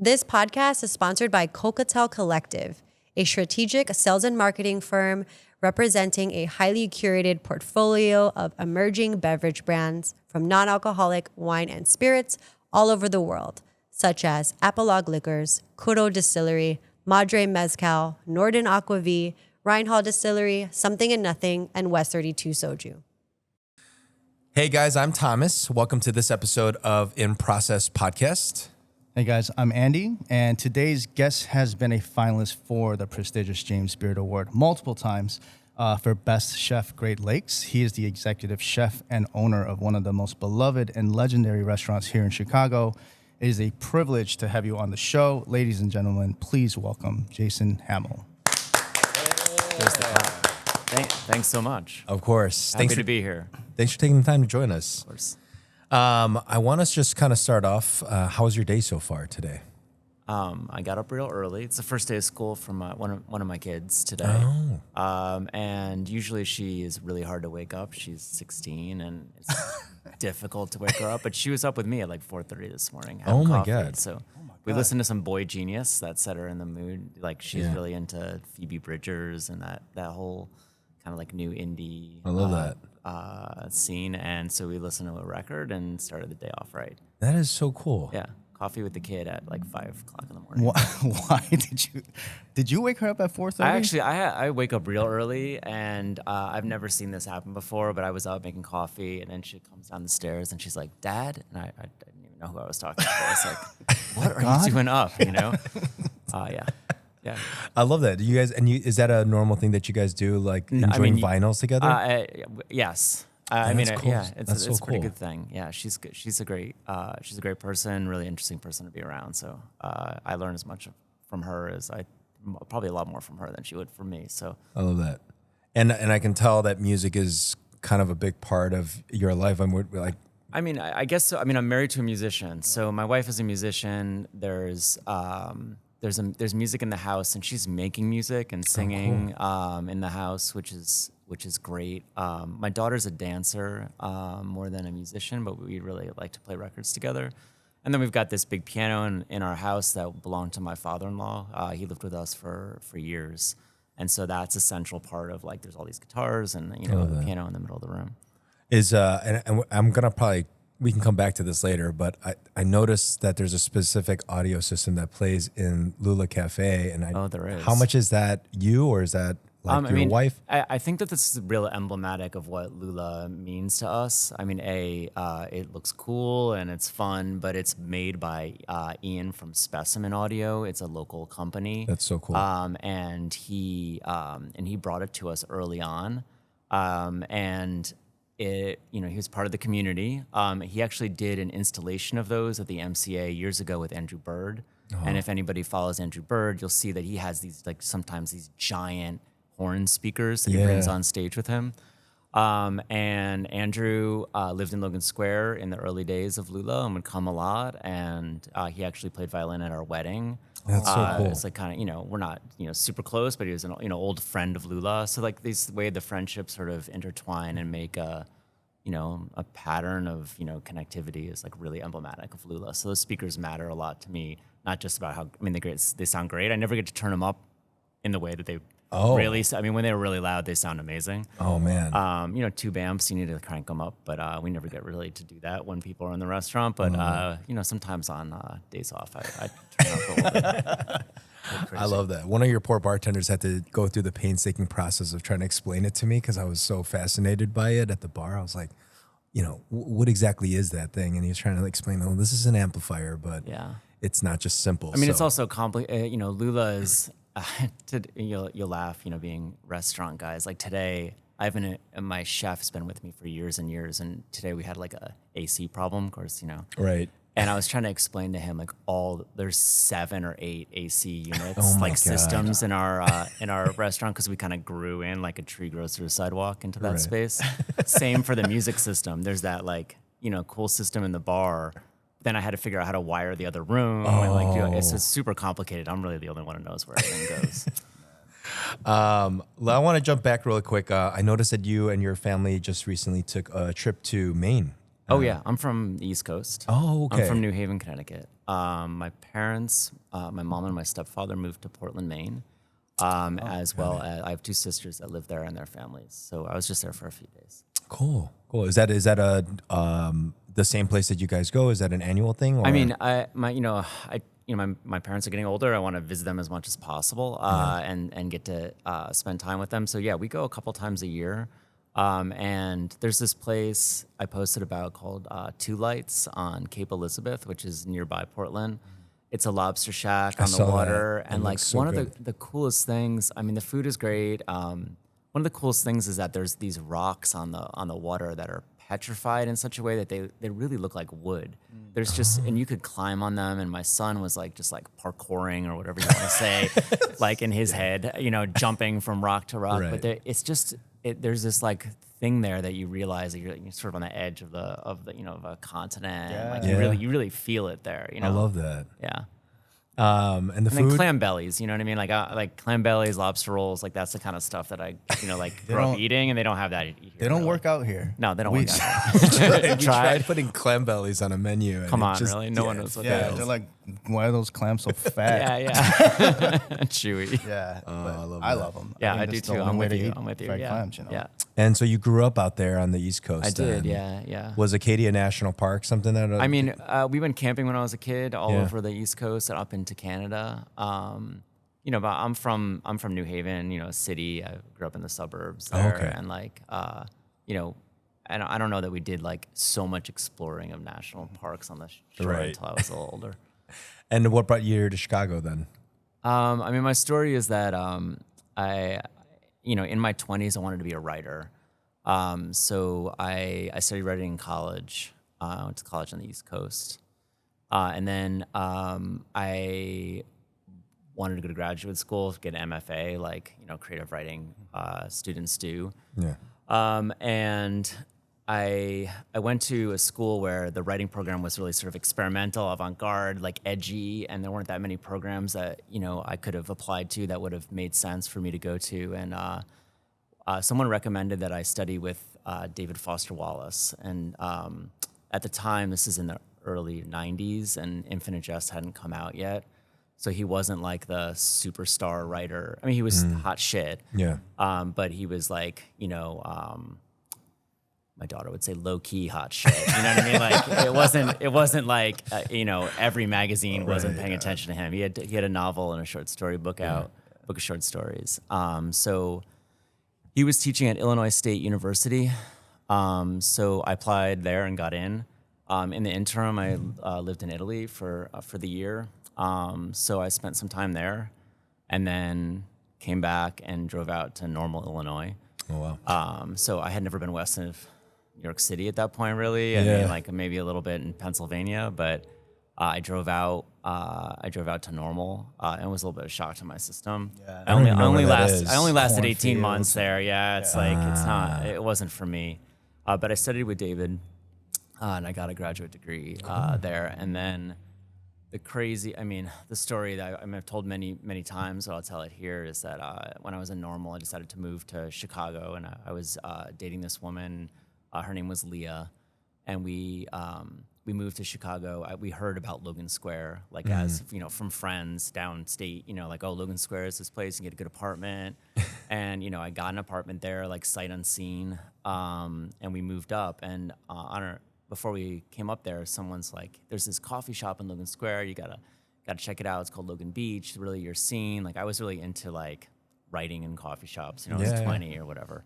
This podcast is sponsored by Cocktail Collective, a strategic sales and marketing firm representing a highly curated portfolio of emerging beverage brands from non-alcoholic wine and spirits all over the world, such as Apolog Liquors, Kuro Distillery, Madre Mezcal, Norden Aquavie, Reinhold Distillery, Something and Nothing, and West 32 Soju. Hey guys, I'm Thomas. Welcome to this episode of In Process Podcast. Hey guys, I'm Andy, and today's guest has been a finalist for the prestigious James Beard Award multiple times for Best Chef Great Lakes. He is the executive chef and owner of one of the most beloved and legendary restaurants here in Chicago. It is a privilege to have you on the show. Ladies and gentlemen, please welcome Jason Hammel. Thanks so much. Of course. Happy to be here. Thanks for taking the time to join us. Of course. I want us just kind of start off. How was your day so far today? I got up real early. It's the first day of school for one of my kids today. Oh. And usually she is really hard to wake up. She's 16 and it's difficult to wake her up. But she was up with me at like 4:30 this morning. Having coffee. God. So we listened to some Boy Genius that set her in the mood. Like she's really into Phoebe Bridgers and that whole kind of like new indie. I love that. Scene, and so we listened to a record and started the day off right. That is so cool. Yeah, coffee with the kid at like 5 o'clock in the morning. Why did you wake her up at 4:30? I wake up real early, and I've never seen this happen before. But I was out making coffee, and then she comes down the stairs, and she's like, "Dad," and I didn't even know who I was talking to. I was like, "What are you doing up?" You know? Yeah. I love that. Do you guys is that a normal thing that you guys do, like enjoying vinyls together? Yes. Cool. It's so a pretty cool. good thing. Yeah, she's good. She's a great person, really interesting person to be around. So I learn as much from her as probably a lot more from her than she would from me. So I love that, and I can tell that music is kind of a big part of your life. I guess so. I'm married to a musician, so my wife is a musician. There's music in the house, and she's making music and singing in the house, which is great. My daughter's a dancer more than a musician, but we really like to play records together. And then we've got this big piano in our house that belonged to my father-in-law. He lived with us for years, and so that's a central part of like there's all these guitars and a piano in the middle of the room. And I'm gonna probably. We can come back to this later, but I noticed that there's a specific audio system that plays in Lula Cafe. And there is. How much is that you, or is that like your wife? I think that this is real emblematic of what Lula means to us. It looks cool and it's fun, but it's made by Ian from Specimen Audio. It's a local company. That's so cool. And he brought it to us early on, he was part of the community. He actually did an installation of those at the MCA years ago with Andrew Bird. And if anybody follows Andrew Bird, you'll see that he has these sometimes these giant horn speakers that he brings on stage with him. And Andrew lived in Logan Square in the early days of Lula and would come a lot. And he actually played violin at our wedding. That's so cool. It's like kind of, we're not, super close, but he was an, old friend of Lula. So like this way the friendships sort of intertwine and make a pattern of, connectivity is like really emblematic of Lula. So those speakers matter a lot to me, not just about how, they sound great. I never get to turn them up in the way that they really, when they were really loud, they sound amazing. Oh man. Tube amps, you need to crank them up, but we never get really to do that when people are in the restaurant. But, sometimes on days off, I turn up a little bit. I love that. One of your poor bartenders had to go through the painstaking process of trying to explain it to me because I was so fascinated by it at the bar. I was like, what exactly is that thing? And he was trying to explain, oh, this is an amplifier, but it's not just simple. It's also complicated. Lula is, you'll laugh, being restaurant guys. Like today, my chef's been with me for years and years, and today we had like a AC problem, of course, Right. And I was trying to explain to him like there's 7 or 8 AC units, systems in our restaurant because we kind of grew in like a tree grows through a sidewalk into that space. Same for the music system. There's that cool system in the bar. Then I had to figure out how to wire the other room. And it's just super complicated. I'm really the only one who knows where everything goes. I want to jump back really quick. I noticed that you and your family just recently took a trip to Maine. Oh yeah, I'm from the East Coast. Oh, okay. I'm from New Haven, Connecticut. My parents, my mom and my stepfather moved to Portland, Maine, as well as I have two sisters that live there and their families. So I was just there for a few days. Cool. Is that a the same place that you guys go? Is that an annual thing? Or? I mean, my parents are getting older. I want to visit them as much as possible, and get to spend time with them. So yeah, we go a couple times a year. And there's this place I posted about called Two Lights on Cape Elizabeth, which is nearby Portland. It's a lobster shack on the water, and like so one good. of the coolest things. I mean, the food is great. One of the coolest things is that there's these rocks on the water that are petrified in such a way that they really look like wood. There's just, and you could climb on them. And my son was like, just like parkouring or whatever you want to say, like in his head, jumping from rock to rock. Right. But it's just, there's this like thing there that you realize that you're sort of on the edge of of a continent. Yeah. Like Yeah. you really feel it there. I love that. Yeah. And the And food. then clam bellies, you know what I mean? Like clam bellies, lobster rolls, like that's the kind of stuff that I, like grew up don't- eating, and they don't have that here. They don't really. work out here. No, they don't We- work out. We tried putting clam bellies on a menu. And Come it on, just- really? No one knows what Yeah, that is. they're like, why are those clams so fat? Yeah. Chewy. Yeah, but I love I that. love them. Yeah, I think do that's the too. only I'm way with to you. eat I'm with you. fried Yeah. clams, Yeah. And so you grew up out there on the East Coast. I did. then. Yeah. Was Acadia National Park something that? I mean, we went camping when I was a kid, all Yeah. over the East Coast and up into Canada. But I'm from New Haven, a city. I grew up in the suburbs there, okay. and like, and I don't know that we did like so much exploring of national parks on the shore Right. until I was a little older. And what brought you here to Chicago then? I mean, my story is that in my 20s, I wanted to be a writer. So I studied writing in college. I went to college on the East Coast. And then I wanted to go to graduate school, get an MFA, like, creative writing students do. Yeah. And I went to a school where the writing program was really sort of experimental, avant-garde, like edgy, and there weren't that many programs that I could have applied to that would have made sense for me to go to. And someone recommended that I study with David Foster Wallace, and at the time, this is in the early '90s, and Infinite Jest hadn't come out yet, so he wasn't like the superstar writer. I mean, he was hot shit. Yeah. But he was like, my daughter would say low key hot shit. You know what I mean? Like it wasn't like every magazine wasn't paying attention to him. He had a novel and a short story book out, book of short stories. So he was teaching at Illinois State University. So I applied there and got in. In the interim, I lived in Italy for the year. So I spent some time there, and then came back and drove out to Normal, Illinois. Oh wow. So I had never been west of New York City at that point, really. I mean, like maybe a little bit in Pennsylvania, but I drove out to Normal, and it was a little bit of a shock to my system. Yeah. I don't even know where that is. I only lasted 18 Cornfields. months there. Yeah, it's like it wasn't for me. But I studied with David, and I got a graduate degree there. And then the story that I've told many, many times, but I'll tell it here, is that when I was in Normal, I decided to move to Chicago, and I was dating this woman. Her name was Leah, and we moved to Chicago. We heard about Logan Square, like as from friends downstate. Like, oh, Logan Square is this place, you get a good apartment, and I got an apartment there, like sight unseen, and we moved up. And before we came up there, someone's like, "There's this coffee shop in Logan Square. You gotta check it out. It's called Logan Beach. It's really your scene." Like, I was really into like writing in coffee shops. I was 20 or whatever.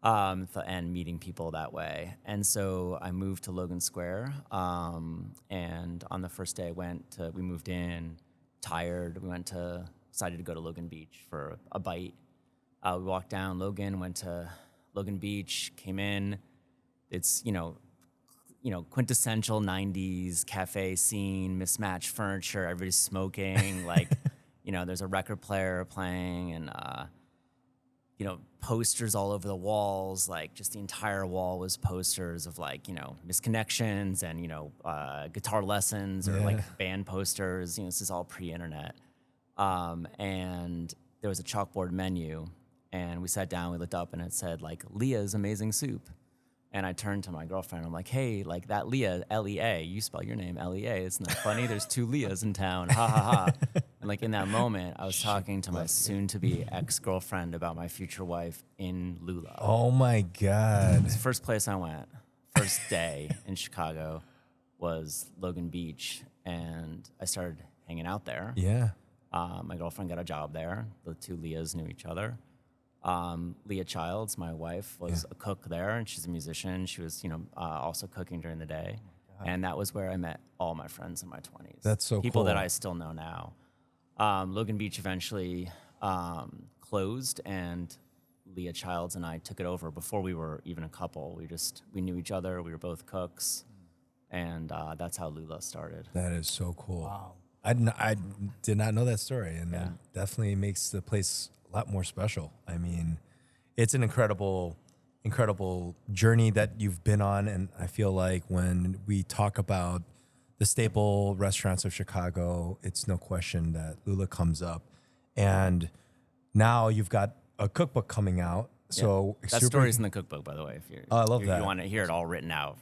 And meeting people that way. And so I moved to Logan Square. And on the first day we moved in, tired. Decided to go to Logan Beach for a bite. We walked down Logan, went to Logan Beach, came in. It's, quintessential 90s cafe scene, mismatched furniture, everybody's smoking. Like, there's a record player playing, and, posters all over the walls, like just the entire wall was posters of like, misconnections and, guitar lessons or like band posters. This is all pre-internet. And there was a chalkboard menu, and we sat down, we looked up, and it said like Leah's Amazing Soup. And I turned to my girlfriend. I'm like, hey, like that Leah, L-E-A, you spell your name L-E-A. Isn't that funny? There's 2 Leahs in town. Ha, ha, ha. And like in that moment, I was talking to my soon-to-be ex-girlfriend about my future wife in Lula. Oh my God. It's the first place I went, first day in Chicago was Logan Beach. And I started hanging out there. Yeah. My girlfriend got a job there. The 2 Leahs knew each other. Leah Childs, my wife, was a cook there, and she's a musician. She was, also cooking during the day. And that was where I met all my friends in my 20s. That's so People cool. that I still know now. Logan Beach eventually closed, and Leah Childs and I took it over before we were even a couple. We knew each other. We were both cooks. And that's how Lula started. That is so cool. Wow. I did not know that story, and that definitely makes the place a lot more special. I mean, it's an incredible journey that you've been on, and I feel like when we talk about the staple restaurants of Chicago, it's no question that Lula comes up. And now you've got a cookbook coming out. So that story's in the cookbook, by the way. If I love that. You want to hear it all written out.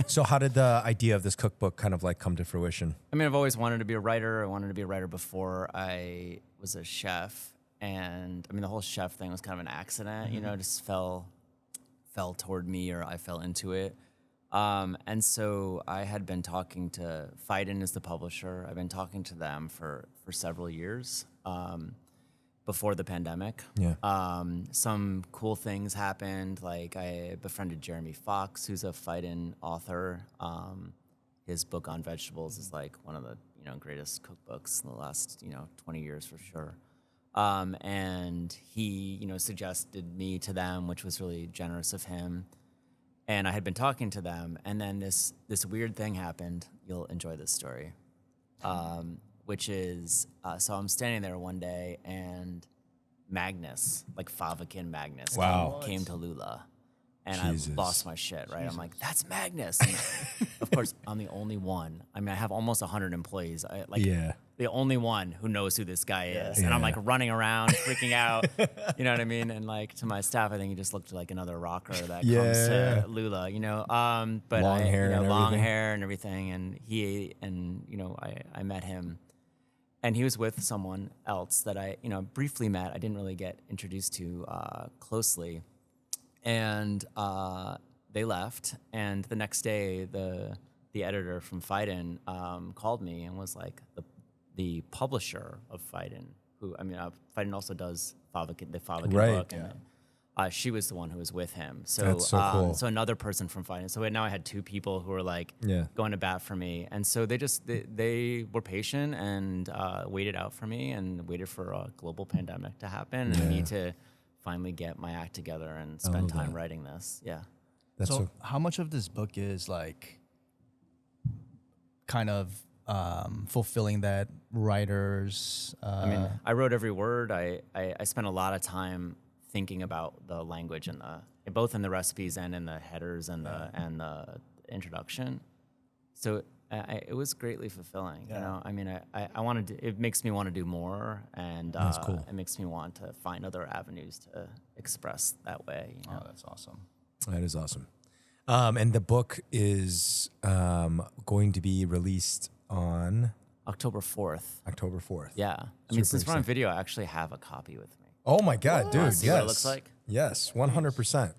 So how did the idea of this cookbook kind of like come to fruition? I mean, I've always wanted to be a writer. I wanted to be a writer before I was a chef. And I mean, the whole chef thing was kind of an accident, just fell toward me, or I fell into it. And so I had been talking to Phaidon as the publisher. I've been talking to them for several years. Before the pandemic. Yeah. Some cool things happened. Like I befriended Jeremy Fox, who's a Phaidon author. His book on vegetables is like one of the greatest cookbooks in the last 20 years for sure. And he suggested me to them, which was really generous of him. And I had been talking to them, and then this weird thing happened. You'll enjoy this story. Which is, so I'm standing there one day, and Magnus, like Favakin Magnus, came to Lula. And Jesus. I lost my shit, right? I'm like, that's Magnus. And of course, I'm the only one. I mean, I have almost 100 employees. The only one who knows who this guy is. And I'm like running around, freaking out. You know what I mean? And like to my staff, I think he just looked like another rocker that comes to Lula, But long hair and everything. And I met him. And he was with someone else that I, briefly met. I didn't really get introduced to closely. And they left. And the next day, the editor from Phaidon called me and was like, the publisher of Phaidon, who, Phaidon also does the Favakin book. And she was the one who was with him. So that's so cool. So another person from Phaidon. So now I had 2 people who were like going to bat for me. And so they were patient and waited out for me and waited for a global pandemic to happen and me to finally get my act together and spend time writing this. Yeah. So how much of this book is like kind of fulfilling that writers? I wrote every word. I spent a lot of time thinking about the language and both in the recipes and in the headers and the introduction. So it was greatly fulfilling. I wanted to, it makes me want to do more, and That's cool. It makes me want to find other avenues to express that way. Oh, that's awesome. That is awesome. And the book is going to be released on October 4th. October 4th. Yeah. Since we're on video, I actually have a copy with me. Oh my God, dude! See yes. what it looks like? Yes, 100%.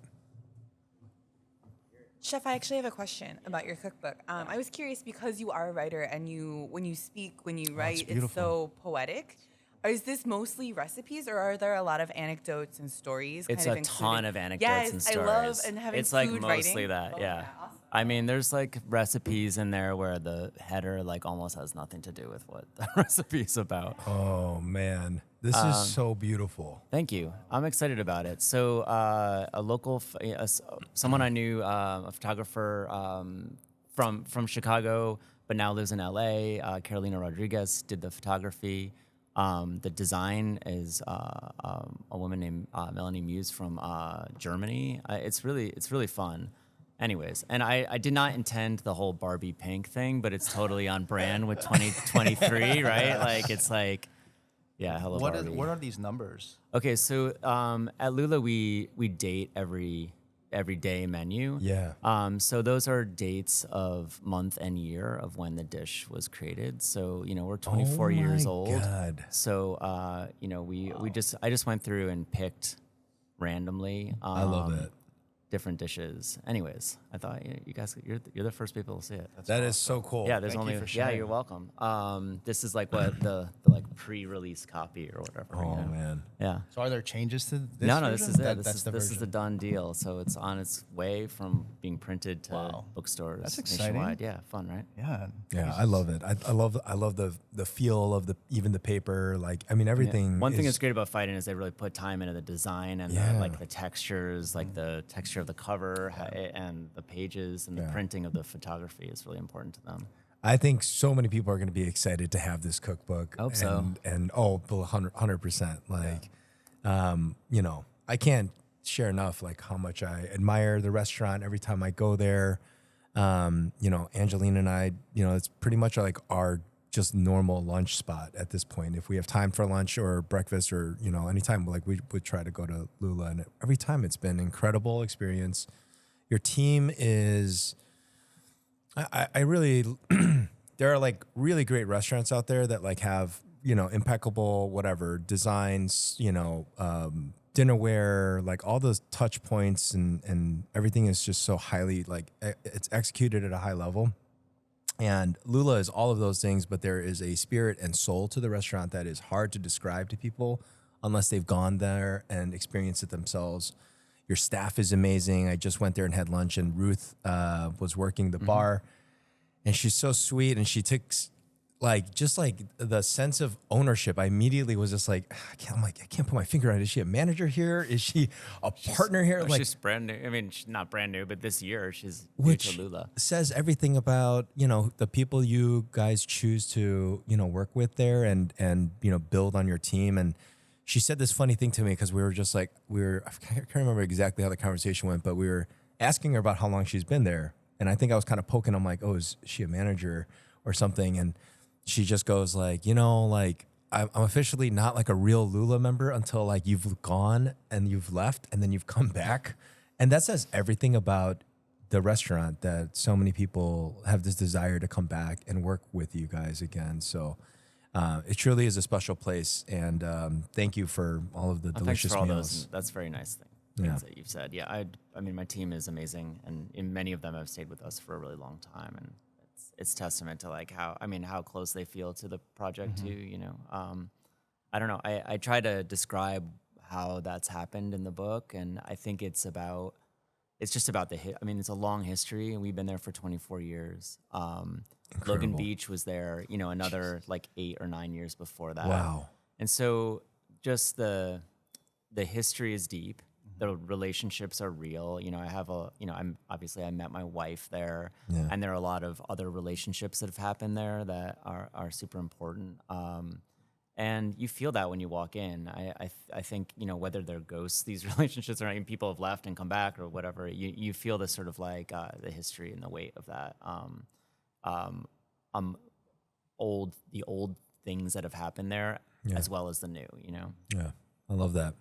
Chef, I actually have a question about your cookbook. I was curious because you are a writer and when you speak, when you write, it's so poetic. Is this mostly recipes, or are there a lot of anecdotes and stories? It's kind a of ton of anecdotes and stories. I love and having it's like food mostly writing. that, yeah. Awesome. There's like recipes in there where the header like almost has nothing to do with what the recipe's about. Oh man, this is so beautiful. Thank you. I'm excited about it. So a local, someone I knew, a photographer from Chicago, but now lives in LA. Carolina Rodriguez did the photography. The design is a woman named Melanie Muse from Germany. It's really fun. Anyways, and I did not intend the whole Barbie pink thing, but it's totally on brand with 2023, right? Like it's like, yeah, hello Barbie. What are these numbers? Okay, so at Lula we date every everyday menu. Yeah. So ththose are dates of month and year of when the dish was created. So, we're 24 years old. God. So, I just went through and picked randomly. I love it. Different dishes. Anyways, I thought you guys, you're the first people to see it. That is so cool. Yeah, there's Thank only you for yeah, sharing. you're welcome. This is like what the like pre-release copy or whatever. Oh man. Yeah. So are there changes to this? No, this version? is it. That- This that's is the this is version. the done deal. So it's on its way from being printed to Wow. bookstores That's exciting. nationwide. Yeah, fun, right? Yeah. Yeah, I love it. I love the feel of even the paper. Like, I mean, everything. One thing that's great about Fighting is they really put time into the design and Yeah. the textures, like the texture of the cover and the pages and the printing of the photography is really important to them. I think so many people are going to be excited to have this cookbook. I hope so. And 100%. Like, I can't share enough like how much I admire the restaurant every time I go there. Anjoleen and I, it's pretty much like our just normal lunch spot at this point. If we have time for lunch or breakfast or, anytime, like we would try to go to Lula, and every time it's been incredible experience. Your team is, I really, there are like really great restaurants out there that like have, impeccable, whatever designs, dinnerware, like all those touch points and everything is just so highly, like it's executed at a high level. And Lula is all of those things, but there is a spirit and soul to the restaurant that is hard to describe to people unless they've gone there and experienced it themselves. Your staff is amazing. I just went there and had lunch, and Ruth was working the bar, and she's so sweet. And she took just the sense of ownership. I immediately was just like, I can't put my finger on it. Is she a manager here? Is she a partner here? Like, She's brand new. I mean, she's not brand new, but this year she's new which to Lula. says everything about the people you guys choose to work with there and build on your team. And she said this funny thing to me because we were just like I can't remember exactly how the conversation went, but we were asking her about how long she's been there, and I think I was kind of poking. I'm like, oh, is she a manager or something? And she just goes like, I'm officially not like a real Lula member until like you've gone and you've left and then you've come back. And that says everything about the restaurant, that so many people have this desire to come back and work with you guys again. So it truly is a special place. And thank you for all of the delicious Thanks for all meals. those. That's very nice Yeah. things that you've said. Yeah, I mean, my team is amazing, and many of them have stayed with us for a really long time, and it's testament to like how close they feel to the project too. I don't know. I try to describe how that's happened in the book, and I think it's just about it's a long history, and we've been there for 24 years. Logan Beach was there, another like 8 or 9 years before that. Wow. And so just the history is deep. The relationships are real. I met my wife there, and there are a lot of other relationships that have happened there that are super important. And you feel that when you walk in. I think, whether they're ghosts, these relationships, or people have left and come back or whatever, you feel this sort of like the history and the weight of that. The old things that have happened there, as well as the new, Yeah, I love that.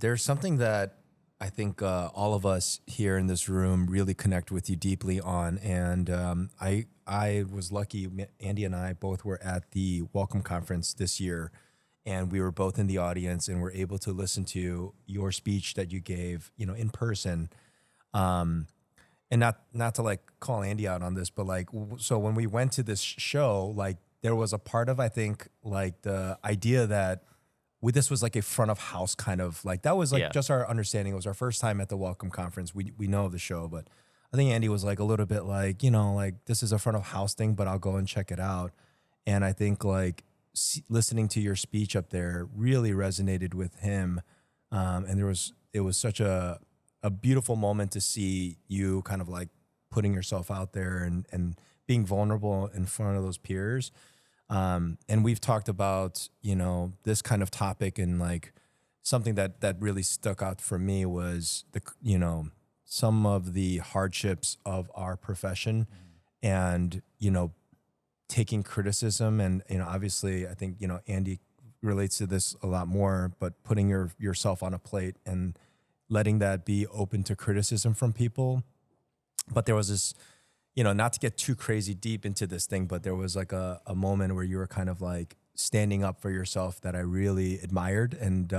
There's something that I think all of us here in this room really connect with you deeply on. And I was lucky, Andy and I both were at the Welcome Conference this year, and we were both in the audience and were able to listen to your speech that you gave, in person. And not to like call Andy out on this, but like, so when we went to this show, like there was a part of, I think, like the idea that this was like a front of house kind of like, that was like just our understanding. It was our first time at the Welcome Conference. We know of the show, but I think Andy was like a little bit like, like this is a front of house thing, but I'll go and check it out. And I think like listening to your speech up there really resonated with him. And it was such a beautiful moment to see you kind of like putting yourself out there and being vulnerable in front of those peers. And we've talked about, this kind of topic, and like something that really stuck out for me was some of the hardships of our profession and, taking criticism. And, obviously I think, Andy relates to this a lot more, but putting yourself on a plate and, letting that be open to criticism from people. But there was this, not to get too crazy deep into this thing, but there was like a moment where you were kind of like standing up for yourself that I really admired and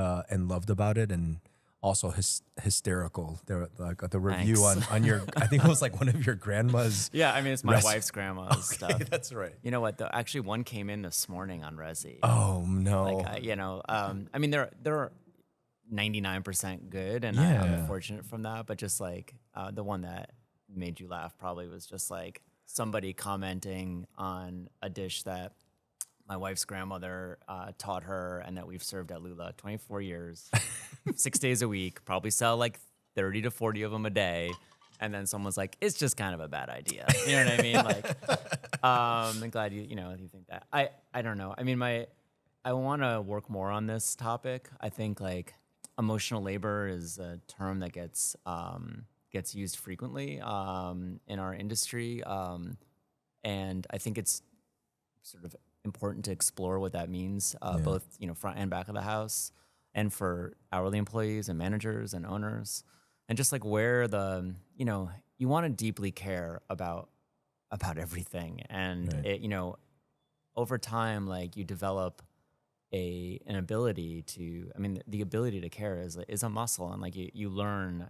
loved about it, and also hysterical. There, like the review on your, I think it was like one of your grandma's. Yeah, I mean it's my wife's grandma's stuff. That's right. You know what? Actually, one came in this morning on Resi. Oh no! Like I mean they're 99% good, and Yeah. I'm fortunate from that. But just like the one that made you laugh probably was just like somebody commenting on a dish that my wife's grandmother taught her, and that we've served at Lula 24 years, 6 days a week, probably sell like 30 to 40 of them a day. And then someone's like, it's just kind of a bad idea. You know what I mean? Like, I'm glad you think that. I don't know. I mean, I want to work more on this topic. I think like emotional labor is a term that gets used frequently in our industry. And I think it's sort of important to explore what that means, both front and back of the house, and for hourly employees and managers and owners, and just like where you want to deeply care about everything, and Right. it over time, like you develop an ability to. I mean, the ability to care is a muscle, and like you learn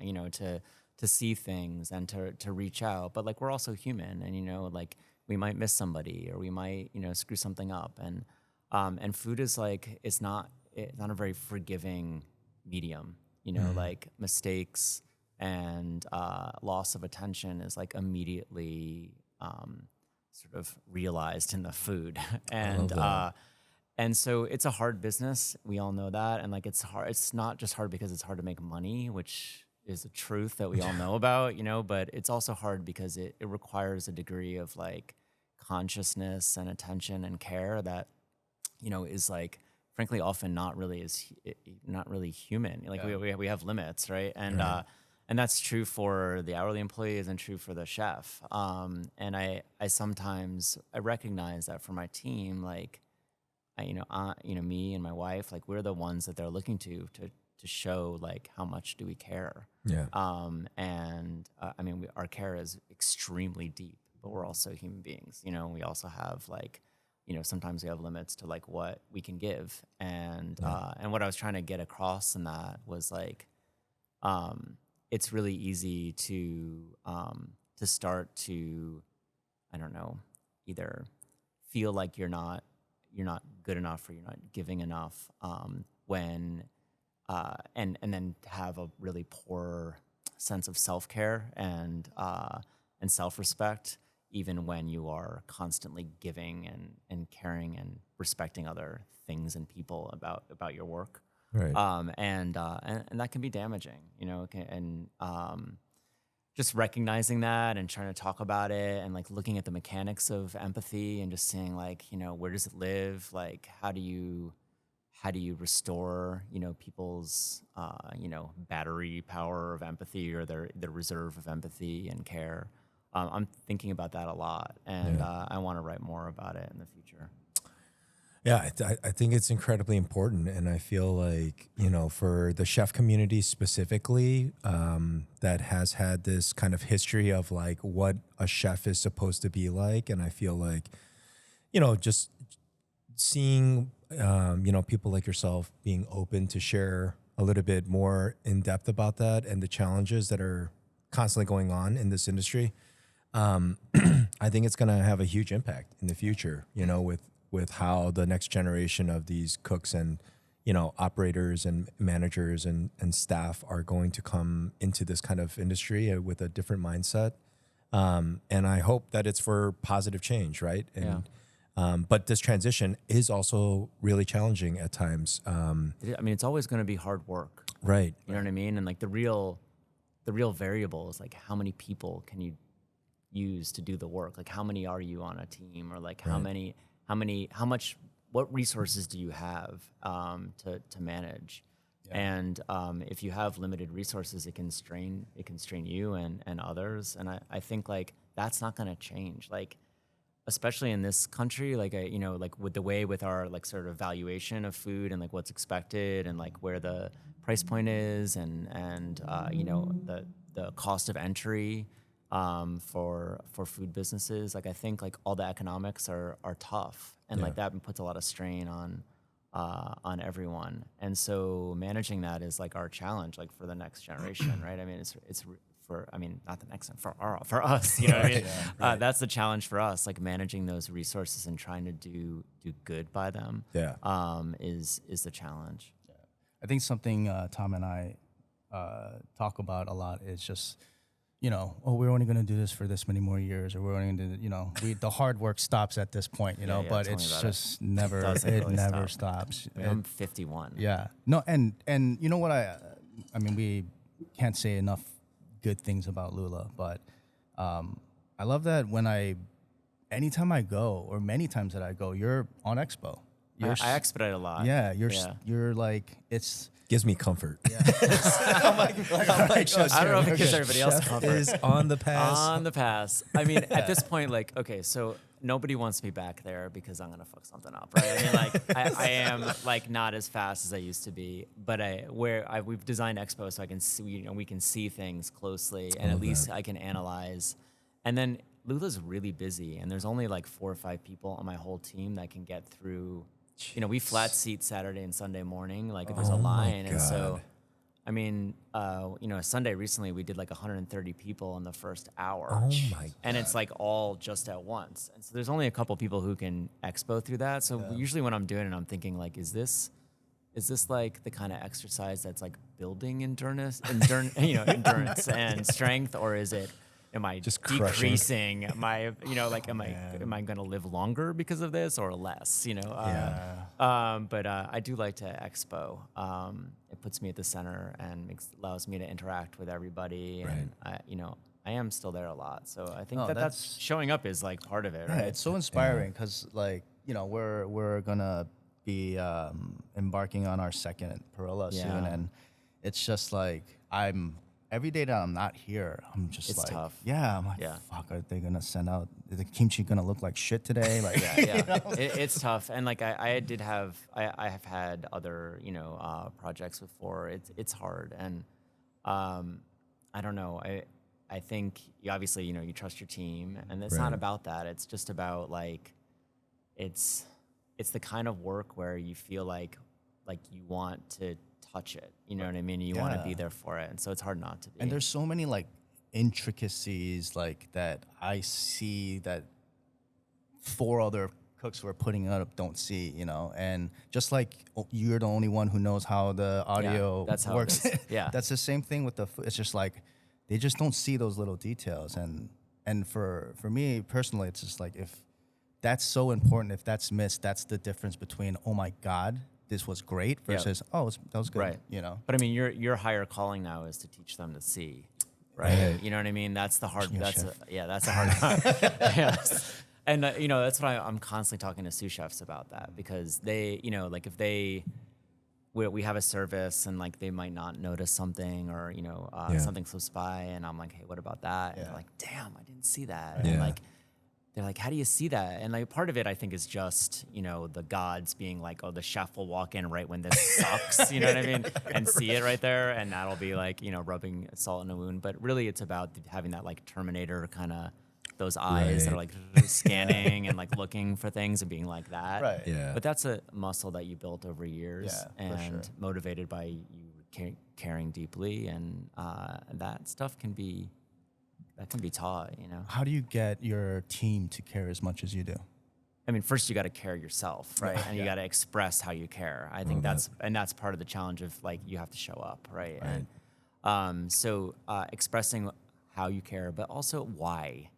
to see things and to reach out, but like we're also human, and like we might miss somebody, or we might screw something up, and food is like it's not a very forgiving medium, like mistakes and loss of attention is like immediately sort of realized in the food. And so it's a hard business, we all know that, and like it's hard. It's not just hard because it's hard to make money, which is a truth that we all know about, but it's also hard because it requires a degree of like consciousness and attention and care that, is like, frankly, often not really human. Like we have limits, right? And Right. And that's true for the hourly employees and true for the chef. And I sometimes I recognize that for my team, like, me and my wife, like we're the ones that they're looking to show like how much do we care. Yeah. I mean, our care is extremely deep, but we're also human beings. We also have like, sometimes we have limits to like what we can give. And what I was trying to get across in that was like, it's really easy to start to, I don't know, either feel like you're not good enough or you're not giving enough, when and then have a really poor sense of self-care and self-respect, even when you are constantly giving and caring and respecting other things and people about your work. Right. And that can be damaging, and just recognizing that and trying to talk about it and like looking at the mechanics of empathy and just seeing like, where does it live? Like, how do you restore, people's, battery power of empathy or their reserve of empathy and care? I'm thinking about that a lot, and I want to write more about it in the future. Yeah, I think it's incredibly important, and I feel like for the chef community specifically, that has had this kind of history of like what a chef is supposed to be like, and I feel like just seeing people like yourself being open to share a little bit more in depth about that and the challenges that are constantly going on in this industry, I think it's going to have a huge impact in the future. With how the next generation of these cooks and, operators and managers and staff are going to come into this kind of industry with a different mindset. And I hope that it's for positive change, right? And, but this transition is also really challenging at times. I mean, it's always going to be hard work. Right. You know what I mean? And like the real variable is like, how many people can you use to do the work? Like, how many are you on a team, or like what resources do you have to manage? Yeah. And if you have limited resources, it can strain you and others. And I think like that's not going to change. Like especially in this country, like like with the way with our like sort of valuation of food and like what's expected and like where the price point is and the cost of entry for food businesses. Like I think like all the economics are tough, and like that puts a lot of strain on everyone. And so managing that is like our challenge, like for the next generation, right? I mean, it's for, I mean, not the next one, for us, you know what I mean? That's the challenge for us, like managing those resources and trying to do good by them. Is the challenge. I think something Tom and I talk about a lot is just, we're only going to do this for this many more years, or we're only going to do, the hard work stops at this point, but it's just never, it really never stops. I mean, I'm 51. Yeah. No, and you know what, I mean, we can't say enough good things about Lula, but I love that anytime I go, or many times that I go, you're on Expo. I expedite a lot. Yeah, you're like, it's gives me comfort. I'm like, I don't know if it gives everybody else comfort. Is on the pass. On the pass. I mean, at this point, like, okay, so nobody wants me back there because I'm gonna fuck something up, right? I mean, like, I am like not as fast as I used to be, but we've designed Expo so I can see, we can see things closely, and at least I can analyze. And then Lula's really busy, and there's only like 4 or 5 people on my whole team that can get through. We flat seat Saturday and Sunday morning, like there's a line. And so, I mean, Sunday recently we did like 130 people in the first hour. Oh my God. And it's like all just at once. And so there's only a couple people who can expo through that. So usually when I'm doing it, I'm thinking like, is this like the kind of exercise that's like building endurance and strength, or am I just decreasing my, am I going to live longer because of this or less, But I do like to expo. It puts me at the center and allows me to interact with everybody. And I am still there a lot. So I think that's showing up is like part of it, right? It's so inspiring because we're going to be embarking on our second Perilla soon. And it's just like, every day that I'm not here, I'm just it's like, tough. Yeah, I'm like, fuck, are they gonna send out? Is the kimchi gonna look like shit today? Like, It's tough. And like I have had other projects before. It's hard, and I don't know. I think obviously you trust your team, and it's not about that. It's just about like it's the kind of work where you feel like you want to touch it, you know what I mean? You want to be there for it, and so it's hard not to be. And there's so many like intricacies like that I see that 4 other cooks who are putting it up don't see, and just like you're the only one who knows how the audio that's how works. it is. Yeah, that's the same thing with the food. It's just like they just don't see those little details, and for me personally, it's just like if that's so important, if that's missed, that's the difference between, oh my God, this was great versus that was good, right? But I mean, your higher calling now is to teach them to see, right? You know what I mean? That's the hard. That's a hard. Yes. And that's why I'm constantly talking to sous chefs about that, because they, like if we have a service and like they might not notice something, or something slips by, and I'm like, hey, what about that? And they're like, damn, I didn't see that. And like, they're like, how do you see that? And like part of it, I think, is just, the gods being like, oh, the chef will walk in right when this sucks, you know what I mean? And see it right there. And that'll be like, rubbing salt in a wound. But really it's about having that like Terminator kind of, those eyes that are like scanning and like looking for things and being like that. Right. Yeah. But that's a muscle that you built over years, and motivated by you caring deeply. And that stuff can be taught, How do you get your team to care as much as you do? I mean, first you got to care yourself, right? And you got to express how you care. I think that's part of the challenge of like, you have to show up, right? And so expressing how you care, but also why.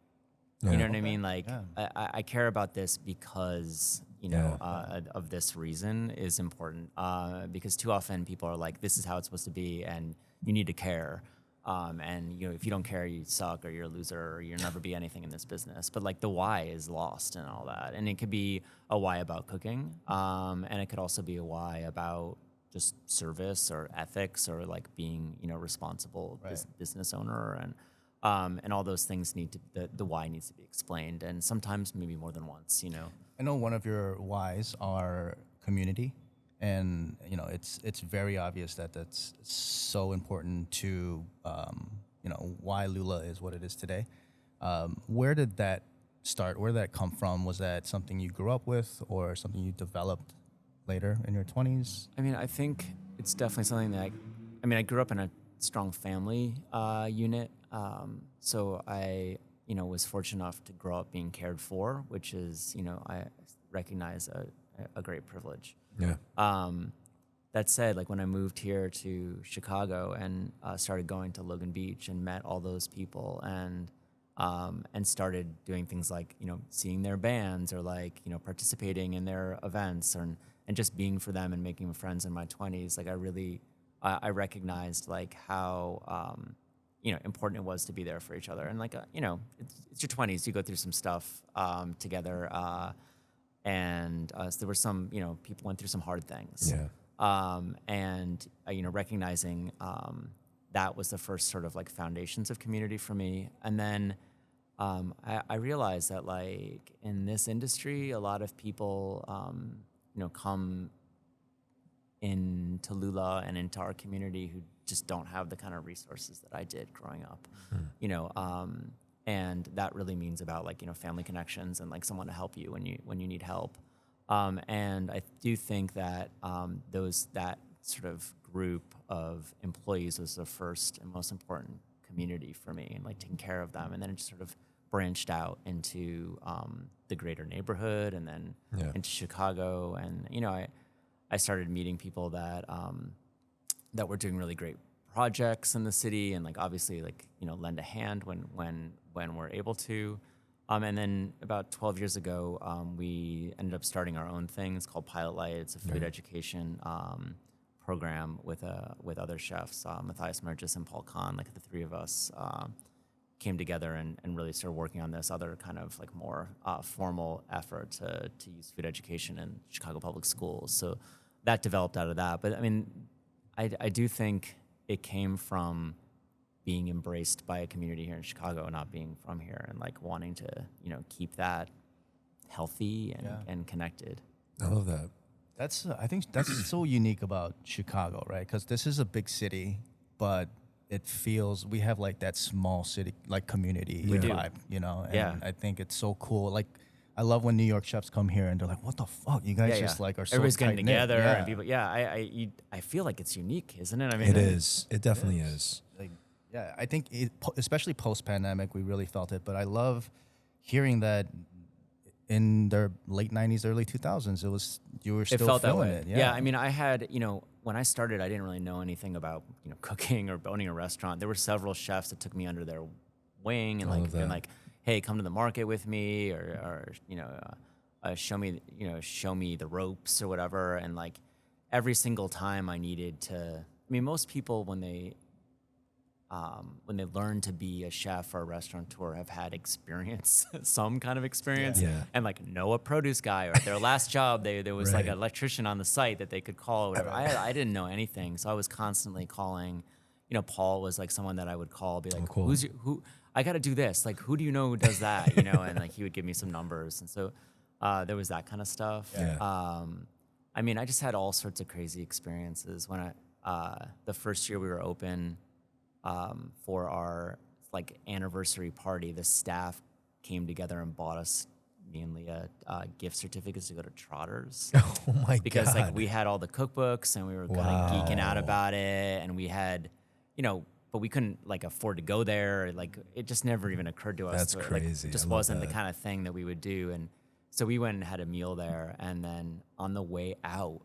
You know what I mean? Like, I care about this because, of this reason is important. Because too often people are like, this is how it's supposed to be, and you need to care. And if you don't care, you suck, or you're a loser, or you'll never be anything in this business. But like the why is lost and all that. And it could be a why about cooking. And it could also be a why about just service or ethics, or like being, responsible business owner. And And all those things the why needs to be explained, and sometimes maybe more than once, I know one of your whys are community, and it's very obvious that that's so important to why Lula is what it is today. Where did that start? Where did that come from? Was that something you grew up with, or something you developed later in your 20s? I mean, I think it's definitely something that I grew up in a strong family unit, so I was fortunate enough to grow up being cared for, which is I recognize a great privilege. Yeah. That said, like when I moved here to Chicago and started going to Logan Beach and met all those people and started doing things like seeing their bands or like participating in their events and just being for them and making friends in my 20s, like I recognized like how important it was to be there for each other, and like it's your 20s, you go through some stuff together, and so there were some people went through some hard things. Yeah. And recognizing that was the first sort of like foundations of community for me. And then I realized that like in this industry, a lot of people come into Lula and into our community who just don't have the kind of resources that I did growing up. And that really means about like family connections and like someone to help you when you need help. And I do think that that sort of group of employees was the first and most important community for me, and like taking care of them. And then it just sort of branched out into the greater neighborhood, and then into Chicago. And I started meeting people that that were doing really great projects in the city, and like obviously like lend a hand when we're able to. And then about 12 years ago, we ended up starting our own thing. It's called Pilot Light. It's a food education program with other chefs, Matthias Mergis and Paul Kahn. Like the three of us came together and really started working on this other kind of like more formal effort to use food education in Chicago public schools. So that developed out of that. But I mean, I do think it came from being embraced by a community here in Chicago, not being from here, and like wanting to, keep that healthy and connected. I love that. I think that's so unique about Chicago, right? Because this is a big city, but it feels we have like that small city like community vibe, And I think it's so cool. Like I love when New York chefs come here and they're like, "What the fuck? You guys just like are so everybody's getting tight-knit." together and people. Yeah, I feel like it's unique, isn't it? I mean, It is. It definitely is. Like, yeah, I think especially post-pandemic, we really felt it. But I love hearing that in their late 90s, early 2000s, you were still it felt that feeling way. it. Yeah, I mean, I had, when I started, I didn't really know anything about, cooking or owning a restaurant. There were several chefs that took me under their wing and like, hey, come to the market with me, or show me the ropes or whatever. And like every single time I needed to, most people when they learn to be a chef or a restaurateur have had experience, some kind of experience, and like know a produce guy, or at their last job, there was like an electrician on the site that they could call or whatever. I didn't know anything, so I was constantly calling. Paul was like someone that I would call, be like, cool. who? I got to do this. Like, who do you know who does that? And like he would give me some numbers, and so there was that kind of stuff. Yeah. I just had all sorts of crazy experiences when the first year we were open. For our like anniversary party, the staff came together and bought us, me and Leah, gift certificates to go to Trotter's. Oh my God. Because like we had all the cookbooks and we were kind of geeking out about it, and we had, but we couldn't like afford to go there. Like it just never even occurred to us. That's crazy. It just I love wasn't that. the kind of thing that we would do. And so we went and had a meal there, and then on the way out,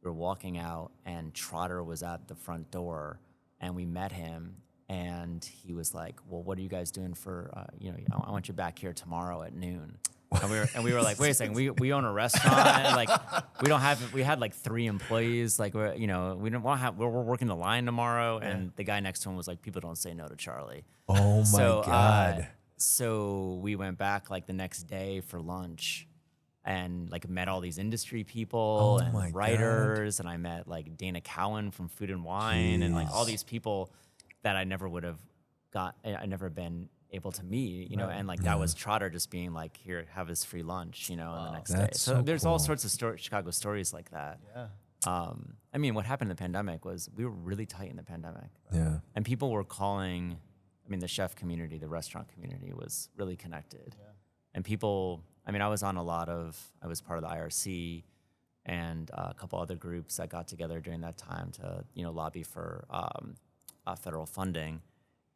we were walking out, and Trotter was at the front door. And we met him, and he was like, "Well, what are you guys doing for? I want you back here tomorrow at noon." And we were like, "Wait a second, we own a restaurant, and like we had like 3 employees, like we didn't want to have. We're working the line tomorrow." And the guy next to him was like, "People don't say no to Charlie." Oh my God. So we went back like the next day for lunch. And like met all these industry people and writers, and I met like Dana Cowan from Food and Wine, and like all these people that I never would have I never been able to meet, you know, and like that was Trotter just being like, here, have this free lunch, you know, and the next day. That's So so there's all cool. sorts of Chicago stories like that. Yeah. I mean, what happened in the pandemic was we were really tight in the pandemic. Yeah. And people were calling, I mean, the chef community, the restaurant community was really connected. Yeah. And people, I mean, I was part of the IRC and a couple other groups that got together during that time to, you know, lobby for federal funding.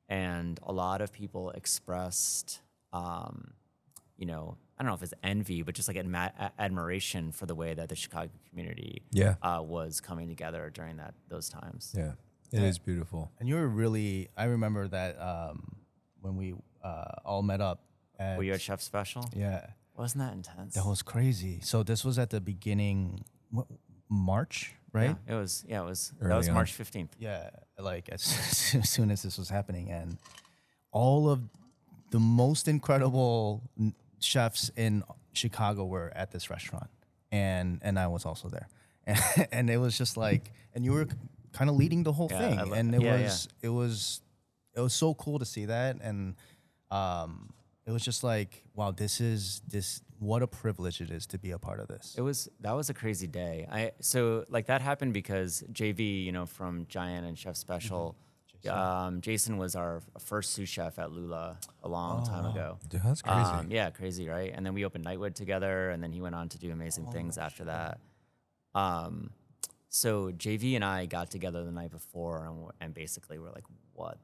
And a lot of people expressed, you know, I don't know if it's envy, but just like admiration for the way that the Chicago community was coming together during those times. Yeah. It is beautiful. And you were really, I remember that when we all met up. Were you at Chef Special? Yeah. Wasn't that intense? That was crazy. So this was at the beginning, March, right? Yeah, it was. That was Early on. March 15th. Yeah, like as soon as this was happening, and all of the most incredible chefs in Chicago were at this restaurant, and I was also there, and it was just like, and you were kind of leading the whole thing, and it was so cool to see that, and it was just like, wow, what a privilege it is to be a part of this. That was a crazy day. So like that happened because JV, you know, from Giant and Chef Special, Jason was our first sous chef at Lula a long time ago. Dude, that's crazy. Yeah, crazy, right? And then we opened Nightwood together, and then he went on to do amazing things after that. So JV and I got together the night before, and basically we're like, what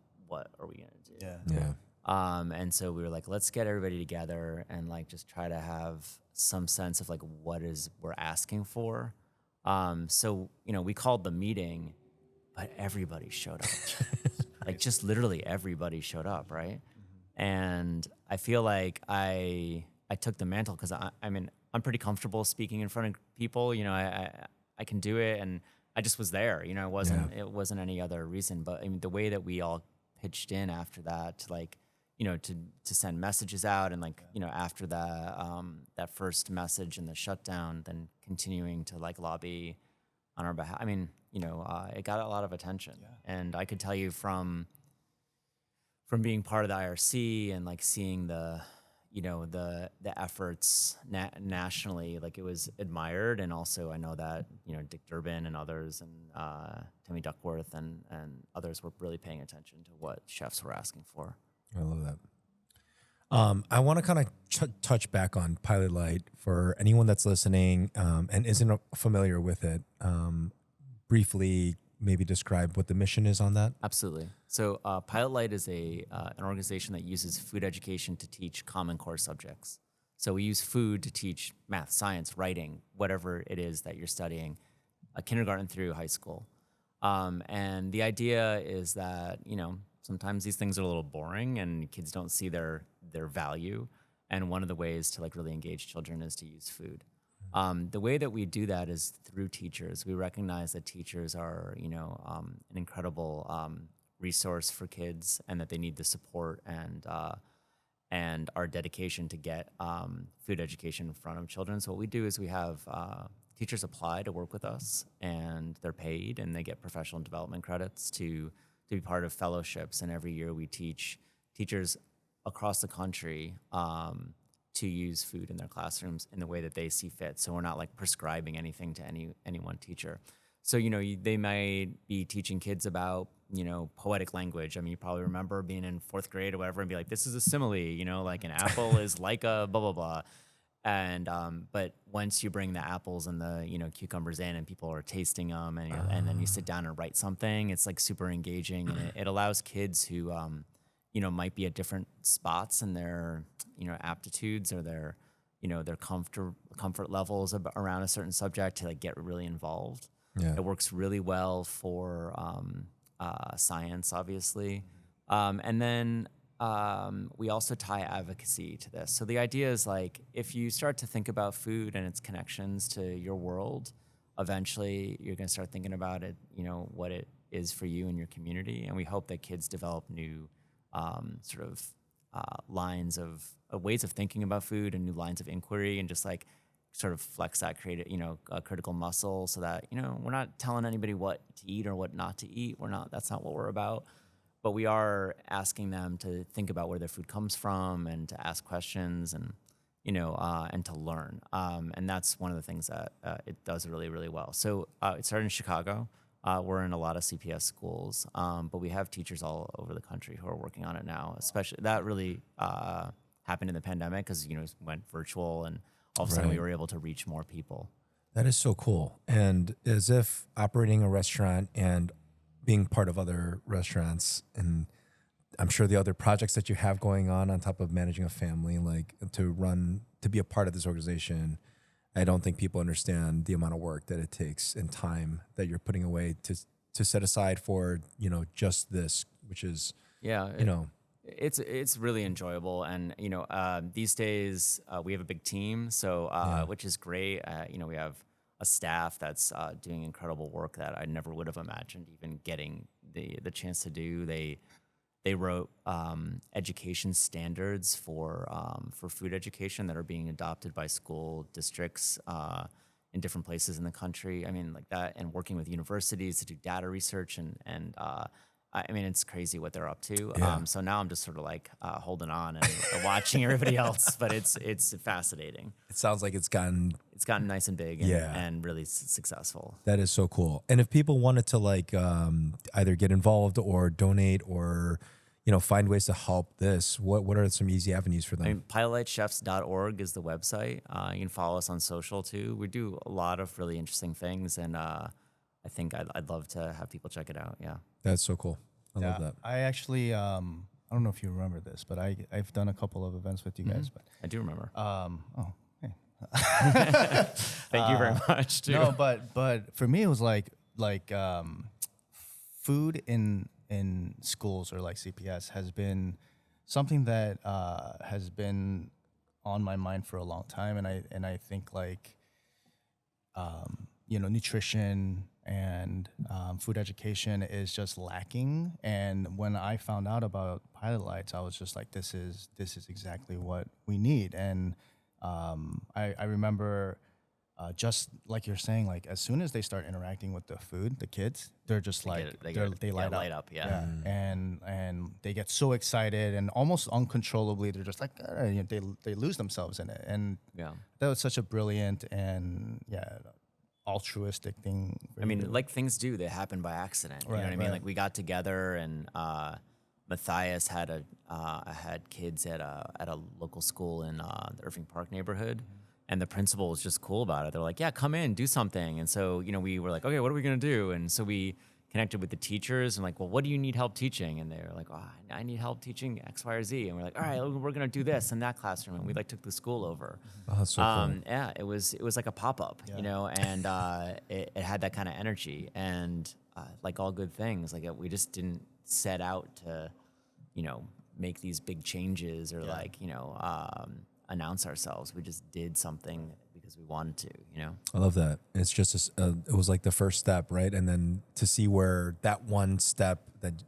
are we gonna do? Yeah. And so we were like, let's get everybody together and like just try to have some sense of like what we're asking for. So, you know, we called the meeting, but everybody showed up. Like just literally everybody showed up, right? And I feel like I took the mantle because I mean, I'm pretty comfortable speaking in front of people. You know, I can do it, and I just was there. You know, it wasn't any other reason. But I mean, the way that we all pitched in after that, to like, you know, to send messages out, and like, you know, after that first message and the shutdown, then continuing to like lobby on our behalf. I mean, you know, it got a lot of attention, and I could tell you from being part of the IRC and like seeing the efforts nationally, like it was admired. And also I know that, you know, Dick Durbin and others and Timmy Duckworth and others were really paying attention to what chefs were asking for. I love that. I want to kind of touch back on Pilot Light for anyone that's listening and isn't familiar with it. Briefly, maybe describe what the mission is on that. Absolutely. So Pilot Light is an organization that uses food education to teach Common Core subjects. So we use food to teach math, science, writing, whatever it is that you're studying, kindergarten through high school. And the idea is that, you know, sometimes these things are a little boring and kids don't see their value. And one of the ways to like really engage children is to use food. The way that we do that is through teachers. We recognize that teachers are, you know, an incredible resource for kids, and that they need the support and our dedication to get food education in front of children. So what we do is we have teachers apply to work with us, and they're paid, and they get professional development credits to be part of fellowships. And every year we teach teachers across the country to use food in their classrooms in the way that they see fit. So we're not like prescribing anything to any one teacher. So, you know, they might be teaching kids about, you know, poetic language. I mean, you probably remember being in 4th grade or whatever and be like, this is a simile, you know, like an apple is like a blah, blah, blah. And, but once you bring the apples and the, you know, cucumbers in and people are tasting them and then you sit down and write something, it's like super engaging, and it allows kids who, you know, might be at different spots in their, you know, aptitudes or their, you know, their comfort levels around a certain subject to like get really involved. Yeah. It works really well for science, obviously. And then we also tie advocacy to this. So the idea is like, if you start to think about food and its connections to your world, eventually you're going to start thinking about it, you know, what it is for you and your community. And we hope that kids develop new sort of lines of ways of thinking about food and new lines of inquiry, and just like sort of flex that critical muscle, so that, you know, we're not telling anybody what to eat or what not to eat. That's not what we're about. but we are asking them to think about where their food comes from and to ask questions and, and to learn. And that's one of the things that it does really, really well. So it started in Chicago. We're in a lot of CPS schools, but we have teachers all over the country who are working on it now. Especially that really happened in the pandemic because it went virtual, and all of a sudden we were able to reach more people. That is so cool. And as if operating a restaurant and being part of other restaurants, and I'm sure the other projects that you have going on top of managing a family, like to be a part of this organization, I don't think people understand the amount of work that it takes and time that you're putting away to set aside for, just this, which is, It's really enjoyable, and these days we have a big team, so which is great. We have a staff that's doing incredible work that I never would have imagined even getting the chance to do. They wrote education standards for food education that are being adopted by school districts in different places in the country. I mean, like that, and working with universities to do data research and I mean, it's crazy what they're up to. Yeah. So now I'm just sort of like holding on and watching everybody else, but it's fascinating. it sounds like it's gotten Nice and big and really successful. That is so cool. And if people wanted to either get involved or donate or, find ways to help this, what are some easy avenues for them? I mean, pilotlightchefs.org is the website. You can follow us on social too. We do a lot of really interesting things, and I think I'd love to have people check it out. Yeah. That's so cool. I love that. I actually, I don't know if you remember this, but I've done a couple of events with you guys. But I do remember. hey. Thank you very much. Too. No, but for me it was like food in schools or like CPS has been something that has been on my mind for a long time, and I think nutrition and food education is just lacking. And when I found out about Pilot Lights, I was just like, this is exactly what we need. And I remember just like you're saying, like as soon as they start interacting with the food, the kids, they're just they light up. Yeah. And they get so excited and almost uncontrollably, they're just like they lose themselves in it. And that was such a brilliant and altruistic thing. I mean, like things do, they happen by accident. You know what I mean? Like we got together, and Matthias had had kids at a local school in the Irving Park neighborhood, and the principal was just cool about it. They're like, "Yeah, come in, do something." And so we were like, "Okay, what are we gonna do?" And so we connected with the teachers and like, "Well, what do you need help teaching?" And they were like, "Oh, I need help teaching X, Y, or Z." And we're like, "All right, we're gonna do this in that classroom." And we took the school over. Oh, that's so cool. Yeah, it was like a pop-up, and it had that kind of energy, and like all good things, like we just didn't set out to, make these big changes or announce ourselves. We just did something because we wanted to, I love that. It's just it was like the first step, right? And then to see where that one step that,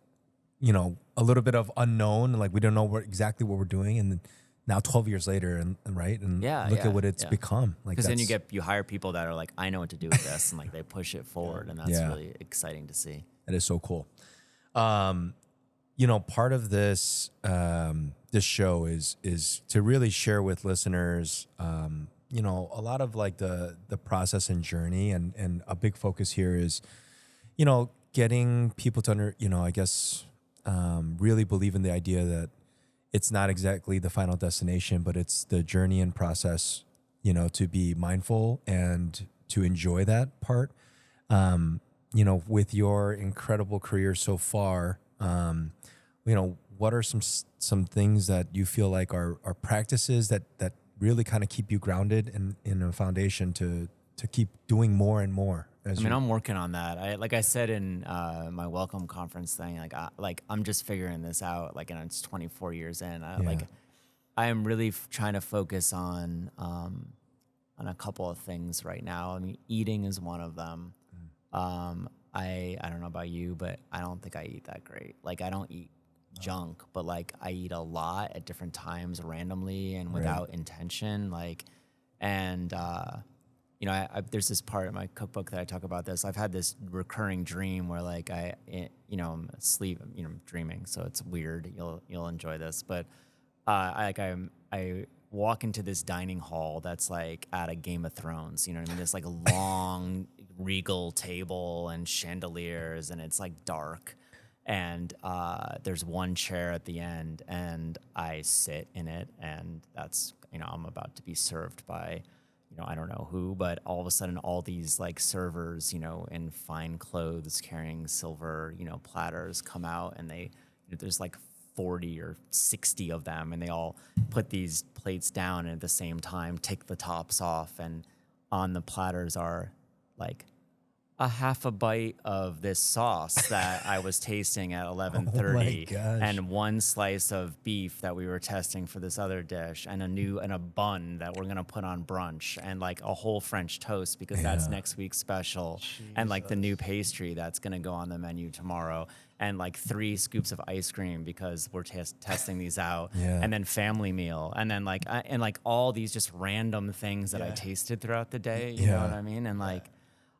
a little bit of unknown, like we don't know exactly what we're doing, and now 12 years later, and look at what it's become. Like, because then you hire people that are like, I know what to do with this, and like they push it forward, and that's really exciting to see. That is so cool. Part of this this show is to really share with listeners, a lot of like the process and journey, and a big focus here is, getting people to really believe in the idea that it's not exactly the final destination, but it's the journey and process, to be mindful and to enjoy that part. With your incredible career so far, what are some things that you feel like are practices that really kind of keep you grounded in a foundation to keep doing more and more? I'm working on that. Like I said in my welcome conference thing, I'm just figuring this out. Like, and it's 24 years in. I am really trying to focus on a couple of things right now. I mean, eating is one of them. I don't know about you, but I don't think I eat that great. Like, I don't eat junk, but like I eat a lot at different times randomly and without intention. there's this part in my cookbook that I talk about this. I've had this recurring dream where like I'm asleep, I'm dreaming, so it's weird. You'll enjoy this, but I walk into this dining hall that's like at a Game of Thrones. You know what I mean? This like long regal table and chandeliers, and it's like dark. And there's one chair at the end, and I sit in it, and that's, I'm about to be served by, I don't know who, but all of a sudden all these like servers, in fine clothes carrying silver, platters come out, and there's like 40 or 60 of them, and they all put these plates down and at the same time take the tops off, and on the platters are like a half a bite of this sauce that I was tasting at 11:30, and one slice of beef that we were testing for this other dish, and a bun that we're gonna put on brunch, and like a whole French toast because that's next week's special, and like the new pastry that's gonna go on the menu tomorrow, and like 3 scoops of ice cream because we're testing these out, and then family meal, and then like all these just random things that I tasted throughout the day. You know what I mean? And like.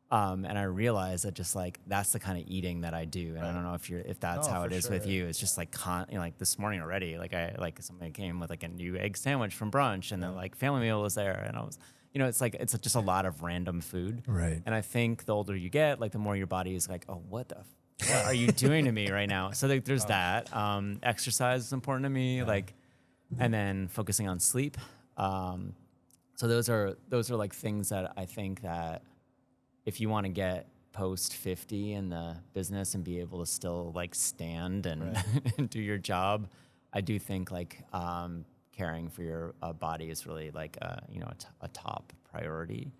And I realized that just like that's the kind of eating that I do, and I don't know if that's how it is with you. It's just like like this morning already, like somebody came with like a new egg sandwich from brunch, and then like family meal was there, and I was, it's just a lot of random food. Right. And I think the older you get, like the more your body is like, oh, what are you doing to me right now? So like, there's that. Exercise is important to me, like, and then focusing on sleep. So those are like things that I think that. If you want to get post 50 in the business and be able to still like stand and, and do your job, I do think like caring for your body is really like a top priority.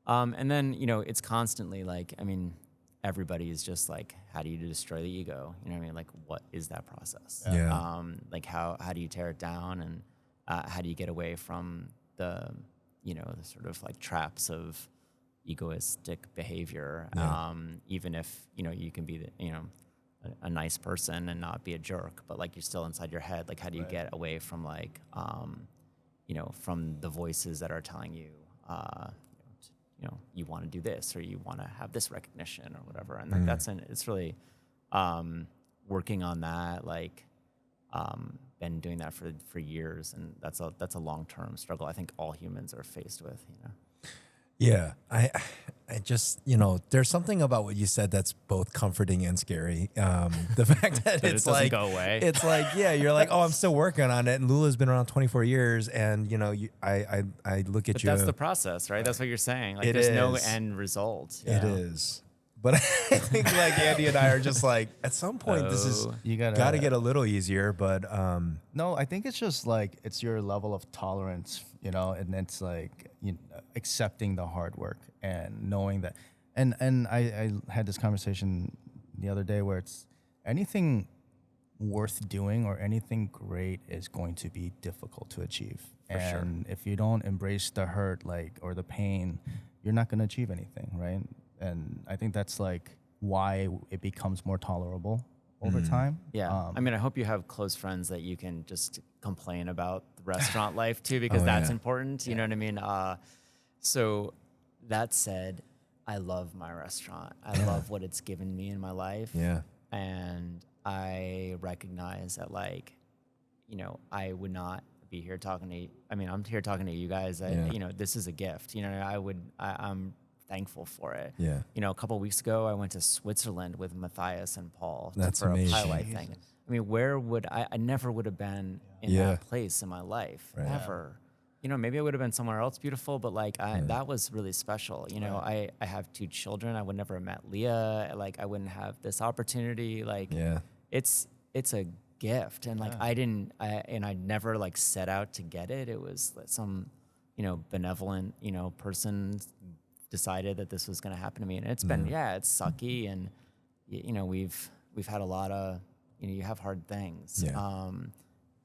And then it's constantly like, I mean, everybody is just like, how do you destroy the ego? You know what I mean? Like, what is that process? Like how do you tear it down, and how do you get away from the the sort of like traps of egoistic behavior, even if you can be a nice person and not be a jerk, but like you're still inside your head. Like how do you get away from like from the voices that are telling you you want to do this, or you want to have this recognition or whatever, and like it's really working on that, like been doing that for years, and that's a long-term struggle I think all humans are faced with. Yeah, I just, there's something about what you said that's both comforting and scary. The fact that it's it like go away. It's like, you're like, oh, I'm still working on it, and Lula's been around 24 years, and I look at but you. That's the process, right? That's what you're saying. Like, there's no end result. It is. But I think like Andy and I are just like, at some point, this is you gotta get a little easier. But no, I think it's just like it's your level of tolerance, and it's like accepting the hard work and knowing that. And I had this conversation the other day where it's anything worth doing or anything great is going to be difficult to achieve. And if you don't embrace the hurt, or the pain, you're not going to achieve anything, right? And I think that's like why it becomes more tolerable over time. Yeah. I mean, I hope you have close friends that you can just complain about the restaurant life too, because that's important. You know what I mean? So that said, I love my restaurant. I love what it's given me in my life. Yeah. And I recognize that I would not be here talking to you. I mean, I'm here talking to you guys. This is a gift. I'm thankful for it. Yeah. A couple of weeks ago, I went to Switzerland with Matthias and Paul for a highlight thing. I mean, where would I never would have been in that place in my life, ever. Maybe I would have been somewhere else beautiful, but that was really special. I have 2 children. I would never have met Leah. I wouldn't have this opportunity. It's a gift. And I never set out to get it. It was some, benevolent, person decided that this was going to happen to me. And it's been, it's sucky. And, we've had a lot of, you have hard things. Yeah.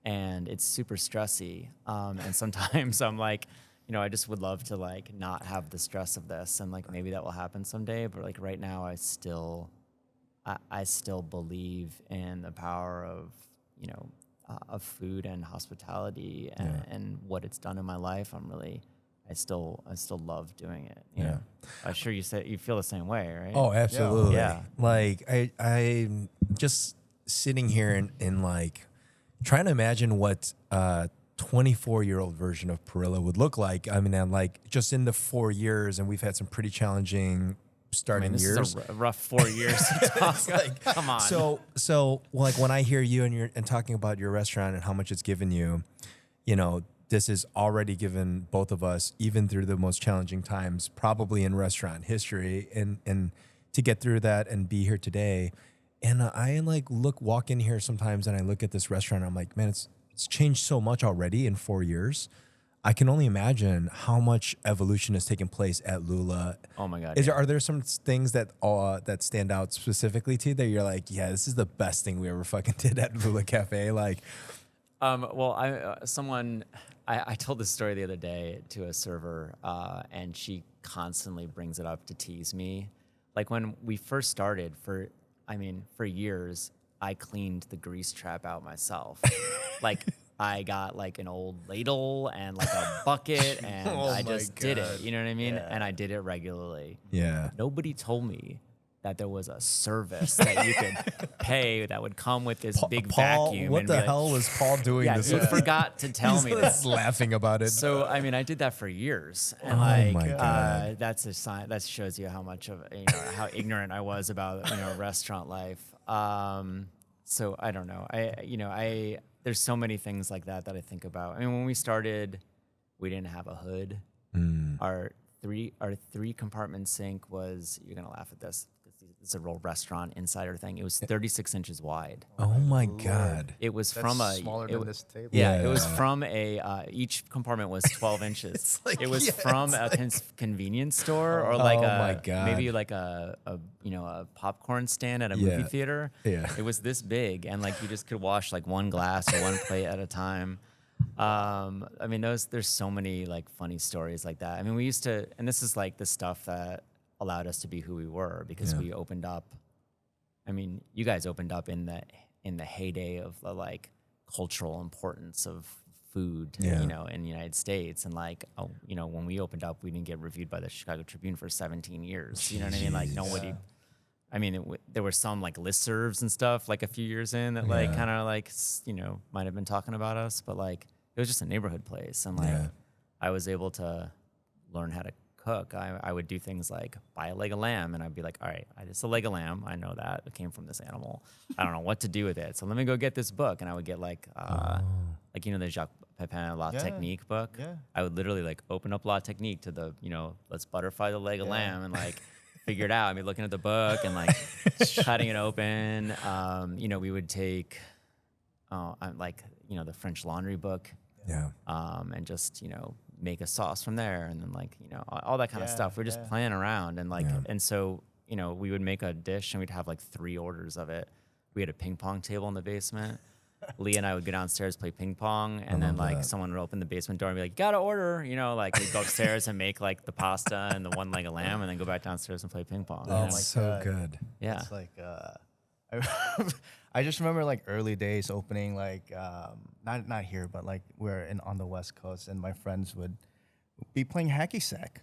And it's super stressy. And sometimes I'm like, I just would love to not have the stress of this, and maybe that will happen someday. But right now, I still believe in the power of food and hospitality and what it's done in my life. I'm really love doing it. You know? I'm sure you feel the same way, right? Oh, absolutely. Yeah. Like I'm just sitting here and like trying to imagine what 24-year-old version of Perilla would look like. I mean, and like just in the 4 years, and we've had some pretty challenging starting this years. is a rough 4 years to talk. Like, come on. So like when I hear you and talking about your restaurant and how much it's given you, you know, this has already given both of us, even through the most challenging times, probably in restaurant history, and to get through that and be here today. And I like walk in here sometimes and I look at this restaurant and I'm like, man, it's changed so much already in 4 years. I can only imagine how much evolution has taken place at Lula. Oh my God! Are there some things that stand out specifically to you that you're like, yeah, this is the best thing we ever fucking did at Lula Cafe? Like, well, I told this story the other day to a server, and she constantly brings it up to tease me. Like when we first started, for years, I cleaned the grease trap out myself. Like I got like an old ladle and like a bucket, and I just did it. You know what I mean? Yeah. And I did it regularly. Yeah. Nobody told me that there was a service that you could pay that would come with this big Paul, vacuum. What the hell was Paul doing? Yeah, he forgot to tell me that. He's laughing about it. So I mean, I did that for years, and my God. that's a sign. That shows you how much of how ignorant I was about restaurant life. So I don't know. There's so many things like that I think about. I mean, when we started, we didn't have a hood. Our three compartment sink was, you're gonna laugh at this, it's a real restaurant insider thing. It was 36 inches wide. Oh my God! It was smaller than this table. Yeah, it was from each compartment was 12 inches. It was from a convenience store or like maybe like a popcorn stand at a movie theater. Yeah, it was this big, and like you just could wash like one glass or one plate at a time. I mean, there's so many like funny stories like that. I mean, we used to, and this is like the stuff that allowed us to be who we were, because we opened up. I mean, you guys opened up in the heyday of the like cultural importance of food, in the United States, and like, when we opened up, we didn't get reviewed by the Chicago Tribune for 17 years. You know what I mean? Like nobody. I mean, there were some like listservs and stuff like a few years in that like kind of like might have been talking about us, but like it was just a neighborhood place, and like I was able to learn how to cook. I would do things like buy a leg of lamb, and I'd be like, all right, it's a leg of lamb. I know that it came from this animal. I don't know what to do with it, so let me go get this book. And I would get like the Jacques Pepin La Technique book. Yeah. I would literally like open up La Technique to the let's butterfly the leg of lamb and like figure it out. I mean, looking at the book and like cutting it open. We would take the French laundry book. Yeah. And just make a sauce from there, and then like all that kind of stuff. We're just playing around, and like and so we would make a dish and we'd have like 3 orders of it. We had a ping pong table in the basement. Lee and I would go downstairs, play ping pong, and then like someone would open the basement door and be like, "Gotta order," like we'd go upstairs and make like the pasta and the one leg of lamb, and then go back downstairs and play ping pong. Oh, so good. Yeah, it's like I just remember like early days opening, like not here, but like we're on the West Coast, and my friends would be playing hacky sack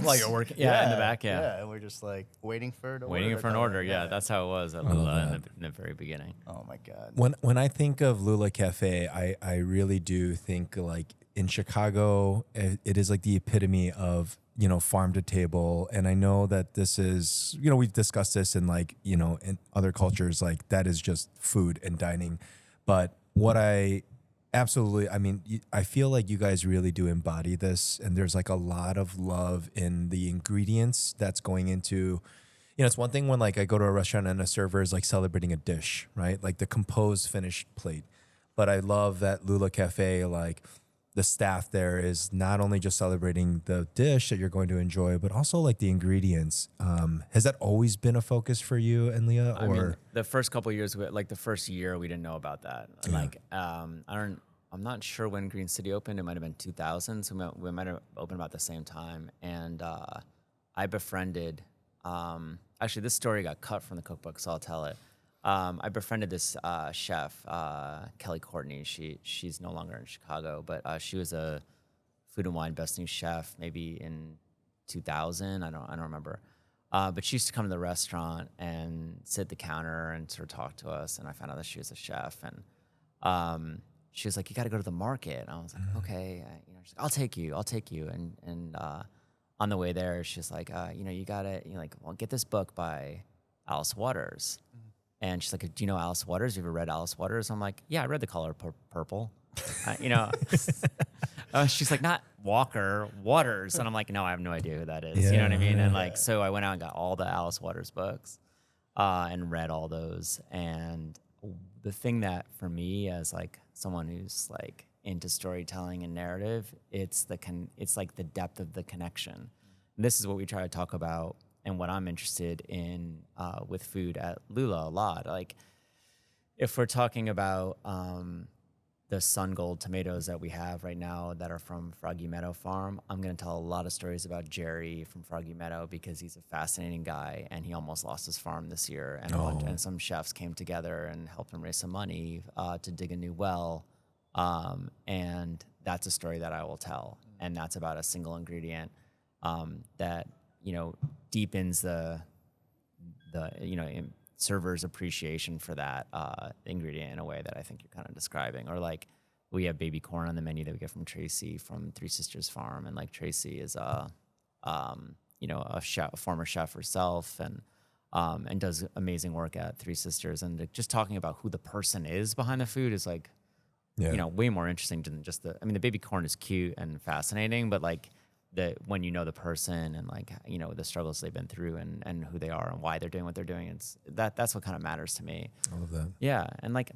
while you're working. Yeah, in the back. Yeah, and we're just like waiting for an order. Yeah, that's how it was at Lula in the very beginning. Oh my God. When I think of Lula Cafe, I really do think like in Chicago, it is like the epitome of farm to table. And I know that this is, we've discussed this in like, in other cultures, like that is just food and dining. But what I feel like you guys really do embody this. And there's like a lot of love in the ingredients that's going into, it's one thing when like I go to a restaurant and a server is like celebrating a dish, right? Like the composed finished plate. But I love that Lula Cafe, like the staff there is not only just celebrating the dish that you're going to enjoy, but also like the ingredients. Has that always been a focus for you and Leah? I mean, the first couple of years, like the first year, we didn't know about that. Yeah. Like, I'm not sure when Green City opened. It might have been 2000, so we might have opened about the same time. And I befriended. Actually, this story got cut from the cookbook, so I'll tell it. I befriended this chef, Kelly Courtney. She's no longer in Chicago, but she was a Food and Wine Best New Chef maybe in 2000. I don't remember. But she used to come to the restaurant and sit at the counter and sort of talk to us. And I found out that she was a chef. And she was like, "You got to go to the market." And I was like, "Okay." She's like, I'll take you. And on the way there, she's like, "You got to, well, get this book by Alice Waters." And she's like, "Do you know Alice Waters? Have you ever read Alice Waters?" I'm like, "Yeah, I read The Color Purple." She's like, "Not Walker, Waters." And I'm like, "No, I have no idea who that is." You know what I mean? And so I went out and got all the Alice Waters books and read all those. And the thing that for me as like someone who's like into storytelling and narrative, it's like the depth of the connection. And this is what we try to talk about and what I'm interested in with food at Lula a lot. Like if we're talking about the sun gold tomatoes that we have right now that are from Froggy Meadow Farm, I'm going to tell a lot of stories about Jerry from Froggy Meadow because he's a fascinating guy and he almost lost his farm this year. And some chefs came together and helped him raise some money to dig a new well. And that's a story that I will tell. And that's about a single ingredient that, deepens the server's appreciation for that ingredient in a way that I think you're kind of describing. Or like we have baby corn on the menu that we get from Tracy from Three Sisters Farm, and like Tracy is a chef, a former chef herself, and does amazing work at Three Sisters. And just talking about who the person is behind the food is like way more interesting than just the baby corn is cute and fascinating, but like when you know the person and like the struggles they've been through and who they are and why they're doing what they're doing, it's that's what kind of matters to me. I love that. Yeah, and like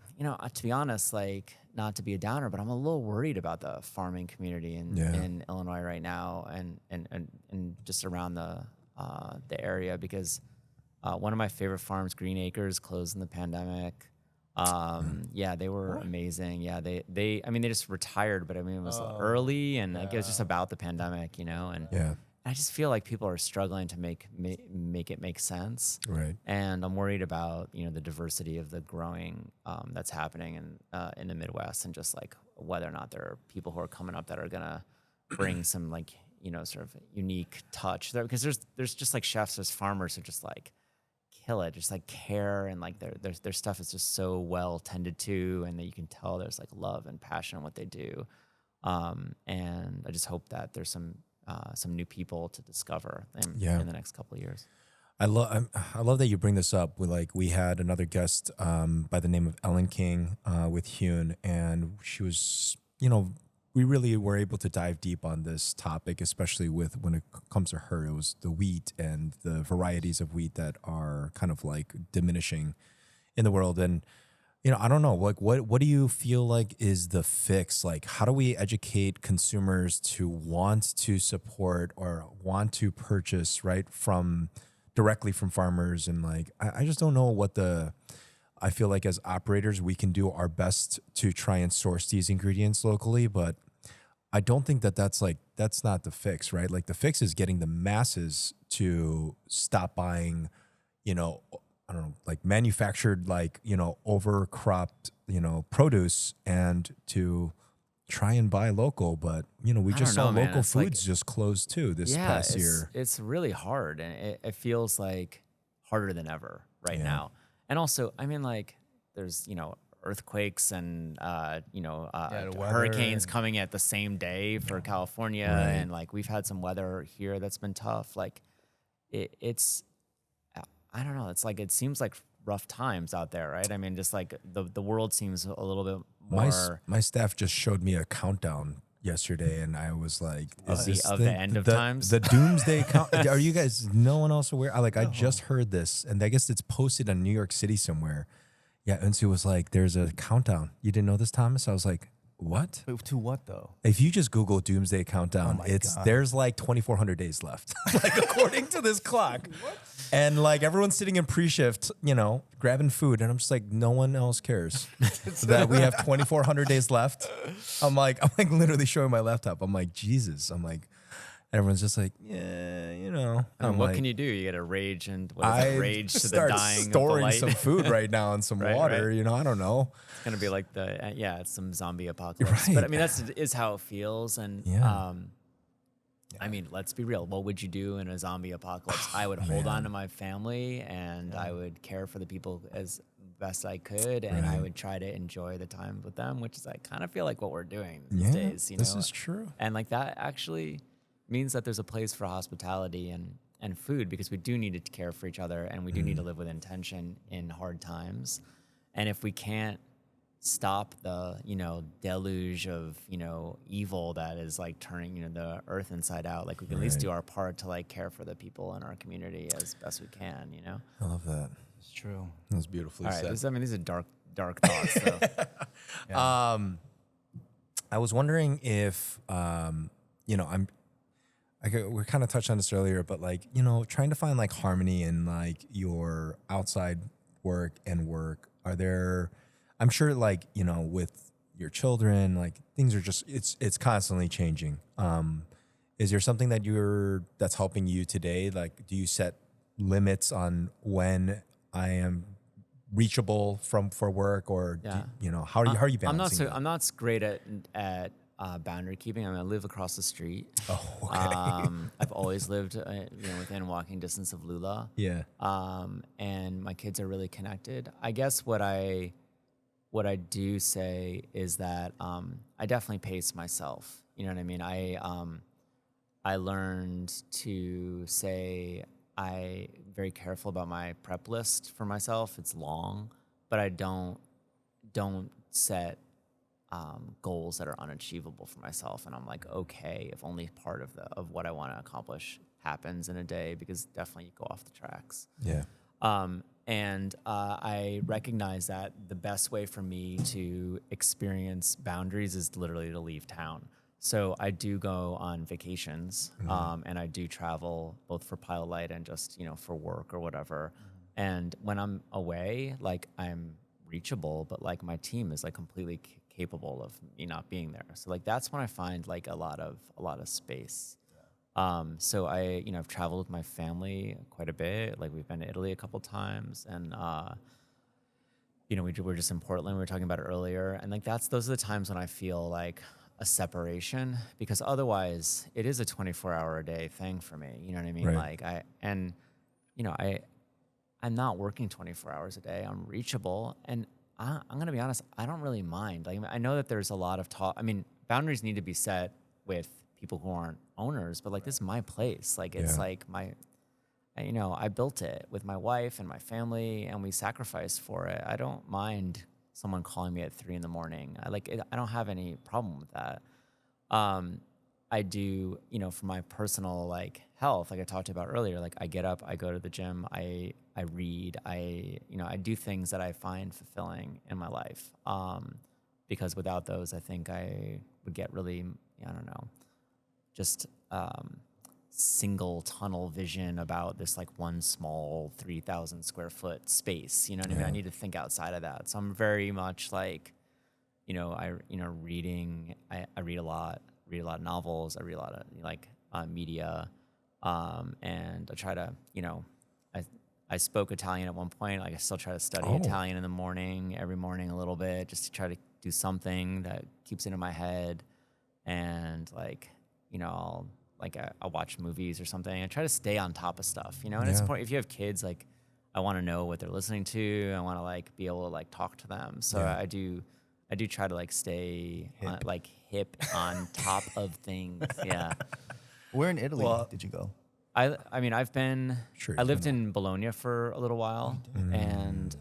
to be honest, like not to be a downer, but I'm a little worried about the farming community in Illinois right now and just around the area because one of my favorite farms, Green Acres, closed in the pandemic. They were amazing. Yeah, they just retired, but it was early and like it was just about the pandemic, and I just feel like people are struggling to make it make sense. Right. And I'm worried about, the diversity of the growing that's happening in the Midwest and just like whether or not there are people who are coming up that are going to bring some like, sort of unique touch there because there's just like chefs, there's farmers who just like kill it, just like care and like their stuff is just so well tended to and that you can tell there's like love and passion in what they do. And I just hope that there's some new people to discover in the next couple of years. I love that you bring this up. We had another guest by the name of Ellen King with Hune, and she was, we really were able to dive deep on this topic, especially when it comes to her. It was the wheat and the varieties of wheat that are kind of like diminishing in the world. And, I don't know, like what do you feel like is the fix? Like, how do we educate consumers to want to support or want to purchase directly from farmers? And like, I just don't know I feel like as operators, we can do our best to try and source these ingredients locally, but I don't think that's not the fix, right? Like the fix is getting the masses to stop buying, I don't know, like manufactured, overcropped, produce and to try and buy local. But, we just saw local foods just closed too this past year. It's really hard and it feels like harder than ever right now. And also, there's, earthquakes and, hurricanes coming at the same day for California. Right. And like, we've had some weather here that's been tough. Like it's, I don't know. It's like, it seems like rough times out there, right? Just like the world seems a little bit more. My staff just showed me a countdown yesterday and I was like, is this the end of times? The doomsday count. Are you guys, no one else aware? I just heard this and I guess it's posted on New York City somewhere. Yeah. And so it was like, there's a countdown. You didn't know this, Thomas? I was like, what? Wait, to what though? If you just Google doomsday countdown, there's like 2,400 days left, like according to this clock. And like everyone's sitting in pre-shift, grabbing food. And I'm just like, no one else cares that we have 2,400 days left. I'm like literally showing my laptop. I'm like, Jesus. I'm like, everyone's just like, yeah, you know. And what can you do? You get a rage and rage to the dying of the storing light. some food right now and some water. Right. You know, I don't know. It's gonna be like it's some zombie apocalypse. But I mean, is how it feels. And I mean, let's be real. What would you do in a zombie apocalypse? I would hold on to my family, and I would care for the people as best I could, and I would try to enjoy the time with them, which is I kind of feel like what we're doing these days. You know, this is true. And like that actually means that there's a place for hospitality and food, because we do need to care for each other, and we do need to live with intention in hard times. And if we can't stop the, you know, deluge of, you know, evil that is like turning, you know, the earth inside out, like we can at least do our part to like care for the people in our community as best we can, you know? I love that. It's true. That was beautifully said. These are dark thoughts though. I was wondering if, you know, we kind of touched on this earlier, but like, you know, trying to find like harmony in like your outside work and work. I'm sure like, you know, with your children, like things are just, it's constantly changing. Is there something that's helping you today? Like, do you set limits on when I am reachable for work, or you know, how are you balancing that? I'm not great at boundary keeping. I mean, I live across the street. Oh, okay. I've always lived, you know, within walking distance of Lula. Yeah. And my kids are really connected. I guess what I do say is that I definitely pace myself. You know what I mean? I learned to say I'm very careful about my prep list for myself. It's long, but I don't set goals that are unachievable for myself. And I'm like, okay, if only part of what I want to accomplish happens in a day, because definitely you go off the tracks. Yeah. And I recognize that the best way for me to experience boundaries is literally to leave town. So I do go on vacations, and I do travel both for Pilot Light and just, you know, for work or whatever. And when I'm away, like I'm reachable, but like my team is like completely capable of me not being there. So like that's when I find like a lot of space. So I, you know, I've traveled with my family quite a bit. Like we've been to Italy a couple times, and you know, we're just in Portland. We were talking about it earlier, and like those are the times when I feel like a separation, because otherwise it is a 24-hour a day thing for me. You know what I mean? Right. Like I'm not working 24 hours a day. I'm reachable, and I'm gonna be honest. I don't really mind. Like I know that there's a lot of talk. I mean, boundaries need to be set with people who aren't owners, but like this is my place. Like it's like you know, I built it with my wife and my family, and we sacrificed for it. I don't mind someone calling me at 3 a.m. I don't have any problem with that. I do, you know, for my personal like health, like I talked about earlier, like I get up, I go to the gym, I read, I do things that I find fulfilling in my life. Because without those, I think I would get really, I don't know, just single tunnel vision about this like one small 3,000 square foot space. You know what I mean? I need to think outside of that. So I'm very much like, you know, reading. I read a lot of novels. I read a lot of like media, and I try to, you know, I spoke Italian at one point. Like I still try to study Italian in the morning, every morning a little bit, just to try to do something that keeps it in my head. And like, you know, I'll watch movies or something. I try to stay on top of stuff, you know. And it's important if you have kids. Like, I want to know what they're listening to. I want to like be able to like talk to them. So I do try to like stay hip on top of things. Yeah. Where in Italy did you go? I mean, I've been. Sure, I lived in Bologna for a little while, and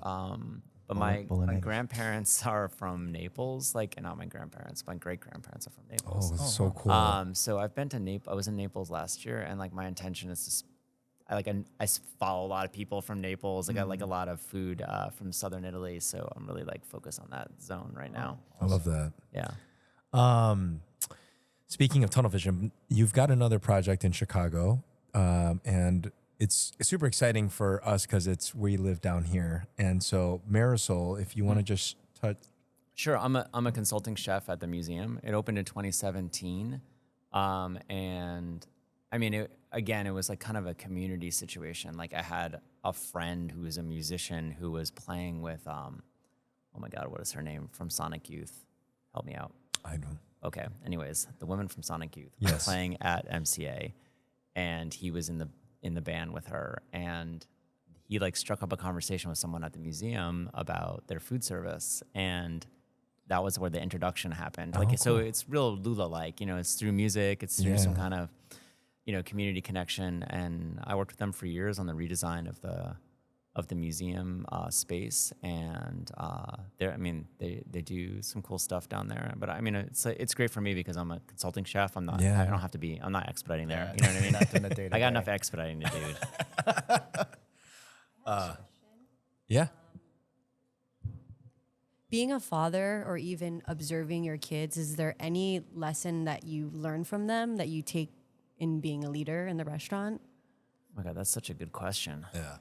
but my grandparents are from Naples. Like, not my grandparents, my great grandparents are from Naples. Oh, that's so cool. So I've been to Naples. I was in Naples last year, and like my intention is to, I follow a lot of people from Naples. Like I like a lot of food from southern Italy, so I'm really like focused on that zone right now. I love that. Yeah. Speaking of tunnel vision, you've got another project in Chicago, and it's super exciting for us because we live down here. And so Marisol, if you want to just touch. Sure. I'm a consulting chef at the museum. It opened in 2017. And I mean, it was like kind of a community situation. Like I had a friend who was a musician who was playing with, oh my God, what is her name from Sonic Youth? Help me out. I don't. Okay. Anyways, the woman from Sonic Youth was playing at MCA, and he was in the band with her, and he like struck up a conversation with someone at the museum about their food service, and that was where the introduction happened. Like, so it's real Lula-like, it's through music, it's through some kind of, community connection. And I worked with them for years on the redesign of the museum space, and they do some cool stuff down there. But I mean, it's great for me because I'm a consulting chef. I'm not expediting there. You know what I mean? I got enough expediting to do. Yeah. Being a father or even observing your kids, is there any lesson that you learn from them that you take in being a leader in the restaurant? Oh my God, that's such a good question. Yeah.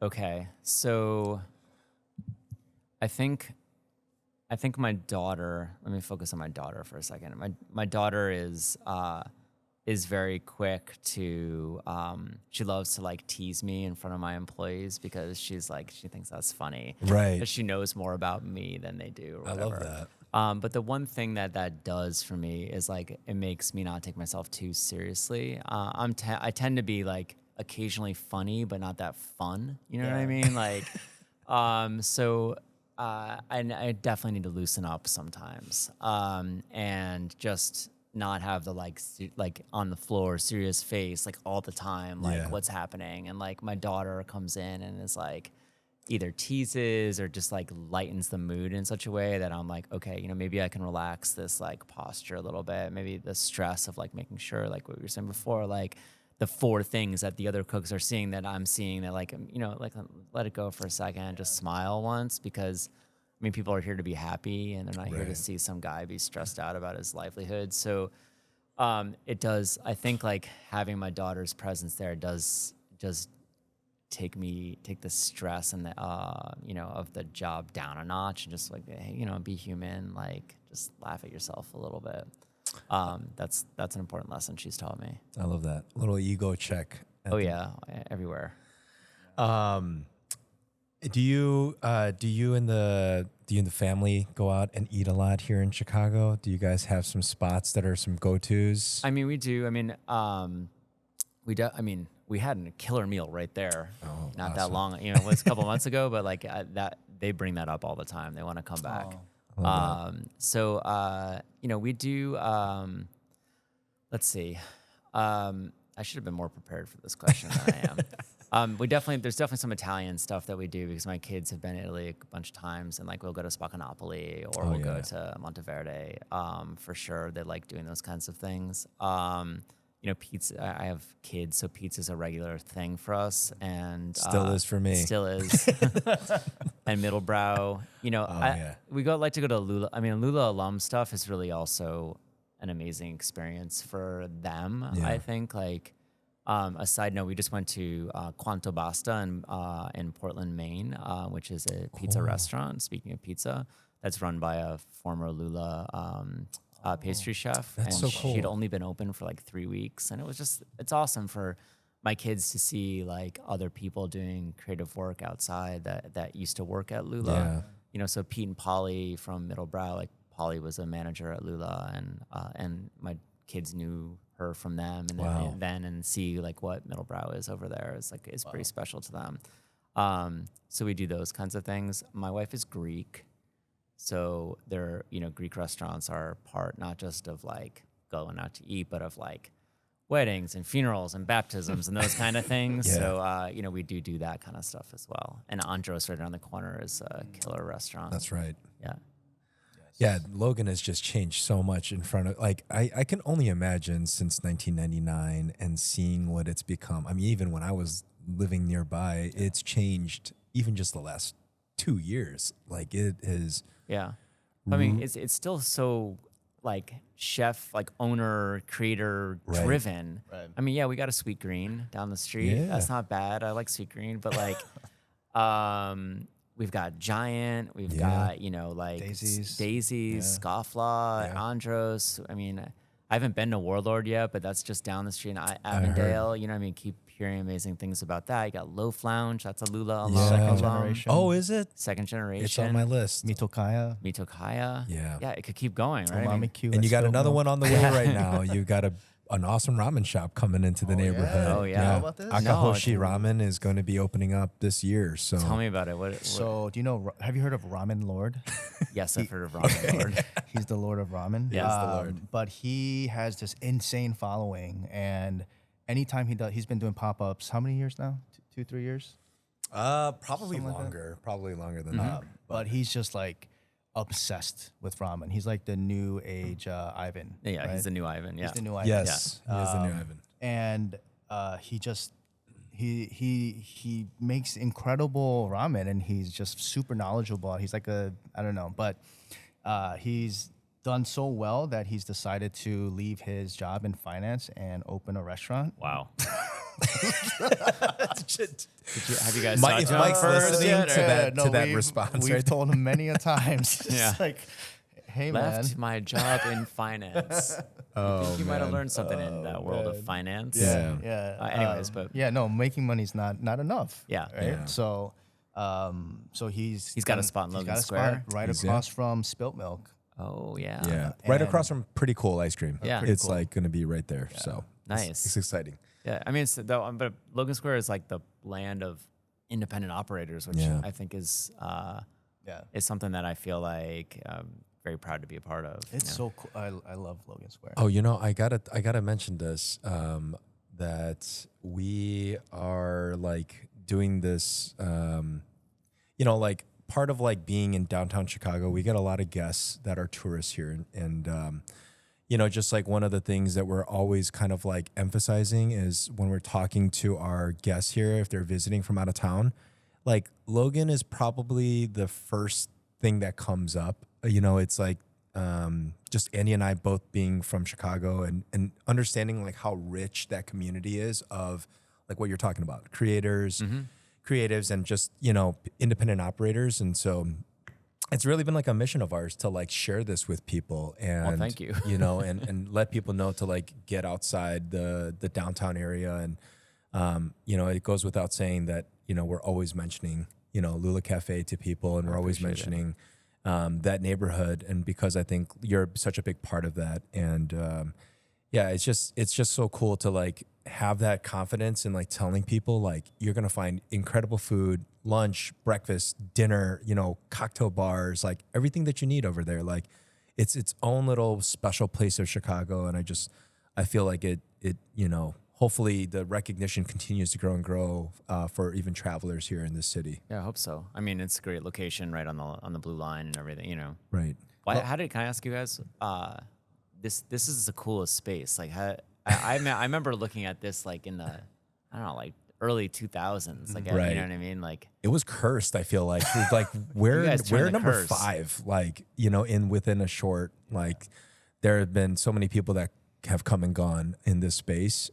Okay, so I think my daughter. Let me focus on my daughter for a second. My daughter is very quick to. She loves to like tease me in front of my employees because she thinks that's funny. Right. But she knows more about me than they do. Or whatever. I love that. But the one thing that does for me is like it makes me not take myself too seriously. I tend to be like occasionally funny, but not that fun. You know what I mean? Like, I definitely need to loosen up sometimes, and just not have the like on the floor serious face like all the time, like what's happening. And like my daughter comes in and is like either teases or just like lightens the mood in such a way that I'm like, okay, maybe I can relax this like posture a little bit. Maybe the stress of like making sure, like what we were saying before, like the 4 things that the other cooks are seeing that I'm seeing, that like, like let it go for a second, just smile once, because I mean, people are here to be happy and they're not here to see some guy be stressed out about his livelihood. So it does, I think like having my daughter's presence there does just take the stress and the, of the job down a notch, and just like, hey, be human, like just laugh at yourself a little bit. That's an important lesson she's taught me. I love that. A little ego check. Everywhere. Do you and the family go out and eat a lot here in Chicago? Do you guys have some spots that are some go-tos? I mean, we do. I mean, we had a killer meal right there, not that long. It was a couple months ago, but like that, they bring that up all the time. They want to come back. We do. Let's see. I should have been more prepared for this question than I am. There's definitely some Italian stuff that we do because my kids have been in Italy a bunch of times, and like we'll go to Spaccanapoli or we'll go to Monteverde. For sure, they like doing those kinds of things. Pizza. I have kids, so pizza's a regular thing for us, and still is for me. Still is. And Middlebrow. We like to go to Lula. I mean, Lula alum stuff is really also an amazing experience for them. Yeah. I think like. A side note, we just went to Quanto Basta in Portland, Maine, which is a pizza restaurant. Speaking of pizza, that's run by a former Lula pastry chef. That's so cool. She'd only been open for like 3 weeks, and it's awesome for my kids to see like other people doing creative work outside that used to work at Lula. Yeah. So Pete and Polly from Middlebrow, like Polly was a manager at Lula, and my kids knew her from them, and and see like what Middlebrow is over there is pretty special to them. So we do those kinds of things. My wife is Greek, so they're Greek restaurants are part not just of like going out to eat, but of like weddings and funerals and baptisms and those kind of things. Yeah. So we do that kind of stuff as well. And Andros right around the corner is a killer restaurant. That's right. Yeah. Yeah, Logan has just changed so much in front of, like, I can only imagine since 1999 and seeing what it's become. I mean, even when I was living nearby, it's changed even just the last 2 years. Like, it is. Yeah. I mean, it's still so, like, chef, like, owner, creator driven. Right. I mean, we got a Sweet Green down the street. Yeah. That's not bad. I like Sweet Green, but, like, we've got Giant, we've got, like Daisies, Scofflaw, Andros. I mean, I haven't been to Warlord yet, but that's just down the street in Avondale. You know what I mean? Keep hearing amazing things about that. You got Loaf Lounge. That's a Lula alum. Second generation. Oh, is it? Second generation. It's on my list. Mitokaya. Mitokaya. Yeah. Yeah, it could keep going, right? I Umami mean, Q. And you got Still another milk. one on the way right now. You got an awesome ramen shop coming into the neighborhood. Oh, yeah. Know about this? Akahoshi No, Ramen is going to be opening up this year. So tell me about it. What So, do you know? Have you heard of Ramen Lord? yes, I've heard of Ramen Lord. He's the Lord of Ramen. Yeah, he's the Lord. But he has this insane following, and anytime he's been doing pop-ups. How many years now? 2-3 years. probably Something like that. longer. Probably longer than that. But he's just like obsessed with ramen. He's like the new age Ivan. Yeah, right? he's the new Ivan. Yeah. He's the new Ivan. Yes, he is the new Ivan. And he just he makes incredible ramen, and he's just super knowledgeable. He's like I don't know, but he's done so well that he's decided to leave his job in finance and open a restaurant. Wow. Have you guys Mike- talked to him Mike's first listening yet, to or- that- we've, response We've right told him many a times. It's Yeah. like, hey Left man, my job in finance. I think you might have learned something in that world of finance. Yeah. yeah. Anyways, but yeah, no, making money's not enough. Yeah. right. Yeah. So, so he's got a spot in he's Logan got a Square? spot right He's- across from Spilt Milk. oh yeah. Yeah, right and- across from Pretty Cool Ice Cream. Yeah. it's Pretty cool. like going to be right there. So Nice. It's exciting. Yeah, I mean, but Logan Square is like the land of independent operators, which Yeah. I think is Yeah, is something that I feel like I'm very proud to be a part of. it's you know? so cool. I love Logan Square. Oh, I gotta mention this. That we are like doing this. Like part of like being in downtown Chicago, we get a lot of guests that are tourists here, and just like one of the things that we're always kind of like emphasizing is when we're talking to our guests here, if they're visiting from out of town, like Logan is probably the first thing that comes up. It's like just Andy and I both being from Chicago and understanding like how rich that community is of like what you're talking about, creators, creatives, and just, independent operators. And so it's really been like a mission of ours to like share this with people and thank you. and let people know to like get outside the downtown area. And it goes without saying that, we're always mentioning, Lula Cafe to people, and we're always appreciate it. mentioning that neighborhood. And because I think you're such a big part of that. And it's just so cool to like have that confidence in like telling people like you're gonna find incredible food, lunch, breakfast, dinner, cocktail bars, like everything that you need over there. Like it's its own little special place of Chicago. And I feel like it hopefully the recognition continues to grow and grow for even travelers here in this city. Yeah, I hope so. I mean, it's a great location right on the blue line and everything. Right. Why? Can I ask you guys? This is the coolest space. Like, I remember looking at this like in the like early 2000s. Like, Right. you know what I mean? Like, It was cursed, I feel like. Like You we're guys turned the number curse. 5, like, within a short, like there have been so many people that have come and gone in this space.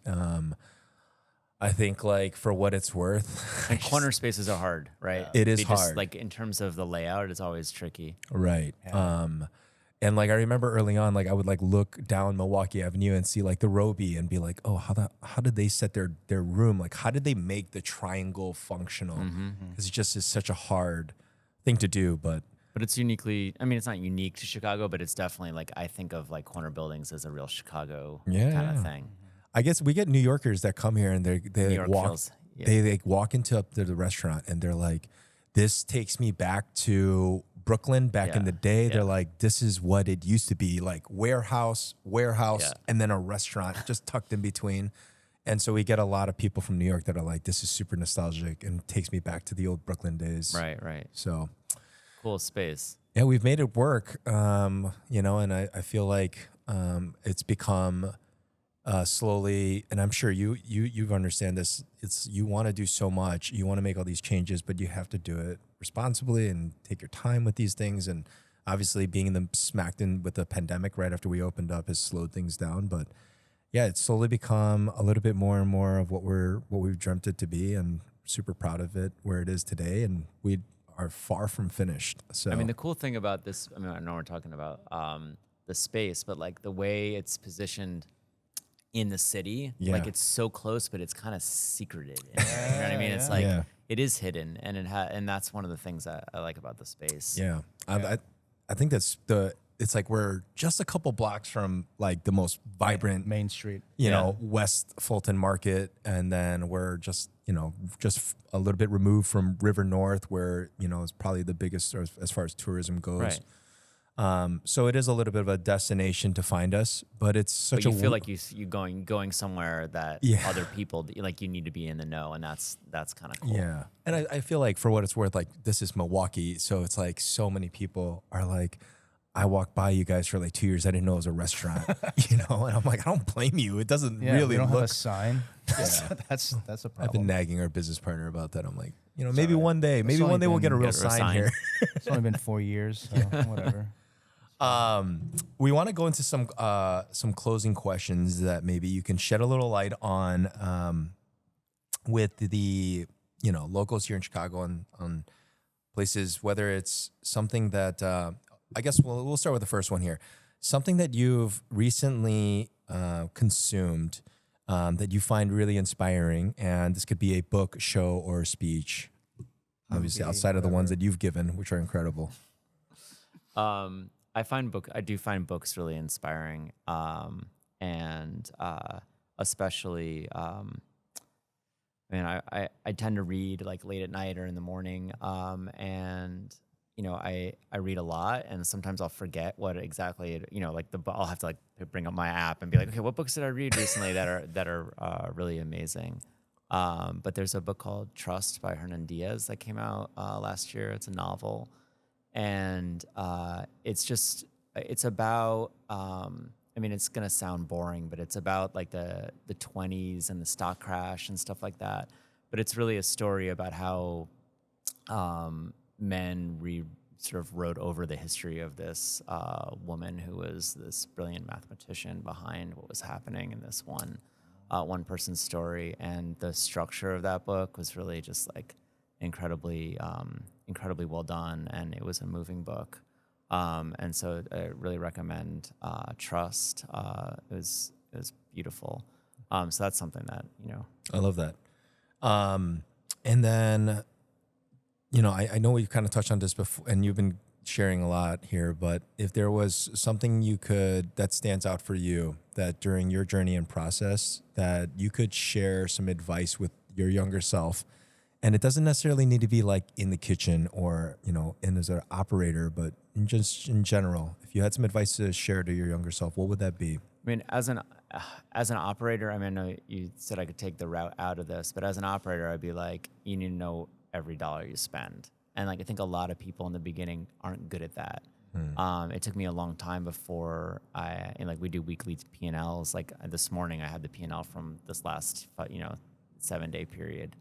I think like for what it's worth. and corner spaces are hard, right? It is They just, hard. like in terms of the layout, it's always tricky. Right. And like I remember early on, like I would like look down Milwaukee Avenue and see like the Roby and be like, oh, how did they set their room? Like how did they make the triangle functional? Because it just is such a hard thing to do. But it's uniquely. I mean, it's not unique to Chicago, but it's definitely like I think of like corner buildings as a real Chicago kind Yeah. of thing. I guess we get New Yorkers that come here and they New York walk feels- yeah. they like walk into up to the restaurant and they're like, this takes me back to Brooklyn back in Yeah. the day. Yeah. They're like, this is what it used to be, like warehouse, Yeah. and then a restaurant just tucked in between. And so we get a lot of people from New York that are like, this is super nostalgic and takes me back to the old Brooklyn days. Right. So Cool space. yeah, we've made it work, and I feel like it's become slowly, and I'm sure you understand this. It's you want to do so much, you want to make all these changes, but you have to do it responsibly and take your time with these things. And obviously, being in the smacked in with the pandemic right after we opened up has slowed things down. But yeah, it's slowly become a little bit more and more of what we've dreamt it to be, and super proud of it where it is today. And we are far from finished. So I mean, the cool thing about this, I mean, I know we're talking about the space, but like the way it's positioned in the city, Yeah. like it's so close, but it's kind of secreted. You know what I mean? It's like Yeah. it is hidden, and and that's one of the things I like about the space. Yeah. I think it's like we're just a couple blocks from like the most vibrant Main Street. you know, West Fulton Market, and then we're just, you know, just a little bit removed from River North, where, you know, is probably the biggest as far as tourism goes. Right. So it is a little bit of a destination to find us, but it's such But a you feel like you going somewhere that Yeah. other people like you need to be in the know, and that's kind of cool. yeah. And I feel like for what it's worth, like this is Milwaukee, so it's like so many people are like, I walked by you guys for like 2 years. I didn't know it was a restaurant, you know? And I'm like, I don't blame you. It doesn't Yeah, really we don't have a look. sign. That's a I've been problem. nagging our business partner about that. I'm like, you know, maybe one day only we'll get a been- real Get a sign sign. here. It's only been 4 years, so whatever. We want to go into some closing questions that maybe you can shed a little light on with the, you know, locals here in Chicago on places, whether it's something that I guess we'll start with the first one here. Something that you've recently consumed that you find really inspiring, and this could be a book, show, or speech. Obviously, Movie, outside of the ones whatever. that you've given, which are incredible. I do find books really inspiring, and especially, I mean, I tend to read like late at night or in the morning, and you know, I read a lot, and sometimes I'll forget what exactly you know, like I'll have to like bring up my app and be like, okay, what books did I read recently that are really amazing. But there's a book called Trust by Hernan Diaz that came out last year. It's a novel. And it's about, I mean, it's going to sound boring, but it's about like the 20s and the stock crash and stuff like that. But it's really a story about how men sort of wrote over the history of this woman who was this brilliant mathematician behind what was happening in this one person's story. And the structure of that book was really just like incredibly well done, and it was a moving book. And so I really recommend Trust. It was beautiful. So that's something that, you know. I love that. And then, you know, I know we've kind of touched on this before, and you've been sharing a lot here, but if there was something that stands out for you, that during your journey and process, that you could share some advice with your younger self, and it doesn't necessarily need to be like in the kitchen or, you know, as an operator, but just in general, if you had some advice to share to your younger self, what would that be? I mean, as an operator, I mean, I know you said I could take the route out of this, but as an operator, I'd be like, you need to know every dollar you spend. And like, I think a lot of people in the beginning aren't good at that. It took me a long time before we do weekly P&Ls. Like this morning, I had the P&L from this last, 7-day period.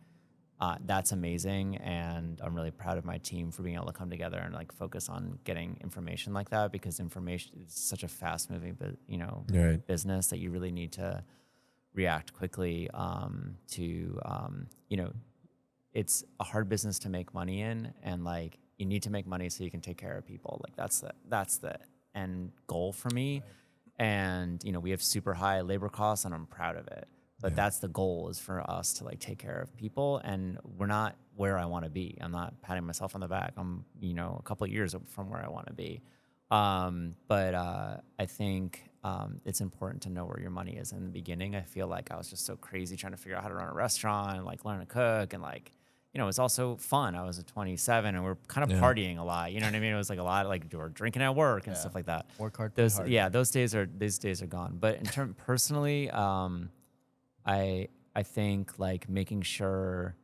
That's amazing, and I'm really proud of my team for being able to come together and like focus on getting information like that, because information is such a fast-moving, Right. business that you really need to react quickly it's a hard business to make money in, and like you need to make money so you can take care of people. Like that's the end goal for me. Right. And you know, we have super high labor costs, and I'm proud of it. But that's the goal, is for us to like take care of people, and we're not where I want to be. I'm not patting myself on the back. I'm, a couple of years from where I want to be. But I think it's important to know where your money is in the beginning. I feel like I was just so crazy trying to figure out how to run a restaurant and like learn to cook, and like, it's also fun. I was 27 and we're kind of partying a lot. You know what I mean? It was like a lot of like we're drinking at work and stuff like that. Work hard, play hard. Those days are gone. But in terms personally, I think like making sure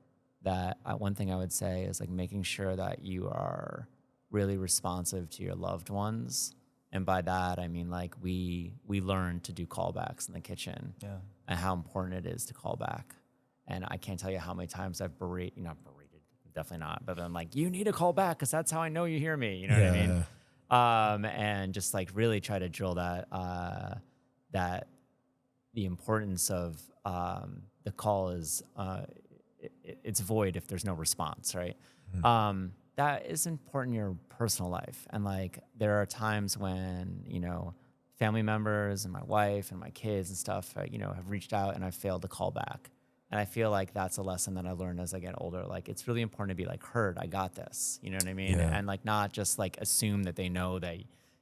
that one thing I would say is like making sure that you are really responsive to your loved ones. And by that, I mean like we learn to do callbacks in the kitchen and how important it is to call back. And I can't tell you how many times I've berated, definitely not, but I'm like, you need to call back because that's how I know you hear me. You know what I mean? And just like really try to drill that, that the importance of the call is it's void if there's no response, right? That is important in your personal life. And like there are times when, family members and my wife and my kids and stuff, have reached out and I've failed to call back. And I feel like that's a lesson that I learned as I get older. Like, it's really important to be like, heard, I got this. You know what I mean? Yeah. And like, not just like assume that they know that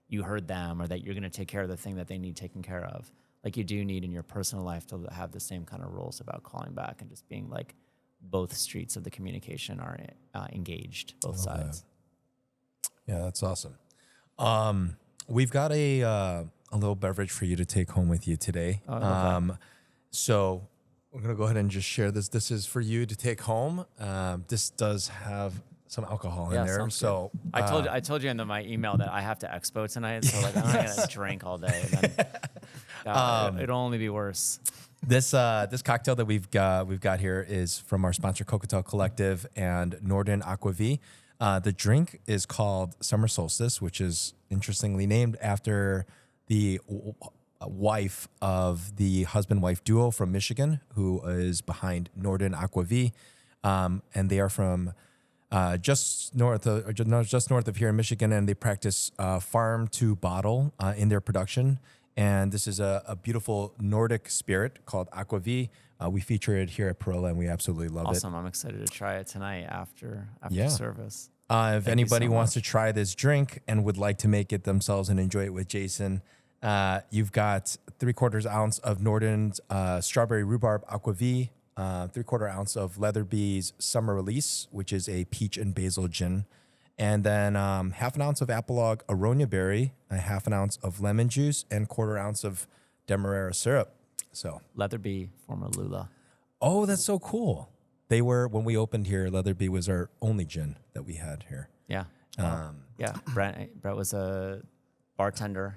you heard them or that you're going to take care of the thing that they need taken care of. Like, you do need in your personal life to have the same kind of rules about calling back and just being like, both streets of the communication are engaged, both sides. Yeah, that's awesome. We've got a little beverage for you to take home with you today. So we're gonna go ahead and just share this. This is for you to take home. This does have some alcohol in there. So I told you in my email that I have to expo tonight. So like, I'm not gonna drink all day. And then, it'll only be worse. This cocktail that we've got here is from our sponsor Cookbook Collective and Norden Aquavie. The drink is called Summer Solstice, which is interestingly named after the wife of the husband-wife duo from Michigan, who is behind Norden Aquavie, and they are from just north of here in Michigan, and they practice farm to bottle in their production. And this is a beautiful Nordic spirit called Aquavie. We feature it here at Perilla, and we absolutely love it. Awesome. I'm excited to try it tonight after service. If anybody wants to try this drink and would like to make it themselves and enjoy it with Jason, you've got 3/4 ounce of Norden's Strawberry Rhubarb Aquavie, 3/4 ounce of Leatherby's Summer Release, which is a peach and basil gin, and then 1/2 ounce of Apolog Aronia Berry, 1/2 ounce of lemon juice, and 1/4 ounce of Demerara syrup. So Leatherby, former Lula. Oh, that's so cool. They were, when we opened here, Leatherby was our only gin that we had here. Yeah. Yeah. Brett was a bartender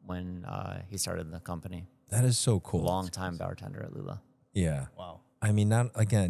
when he started the company. That is so cool. Long-time bartender at Lula. Yeah. Wow. I mean,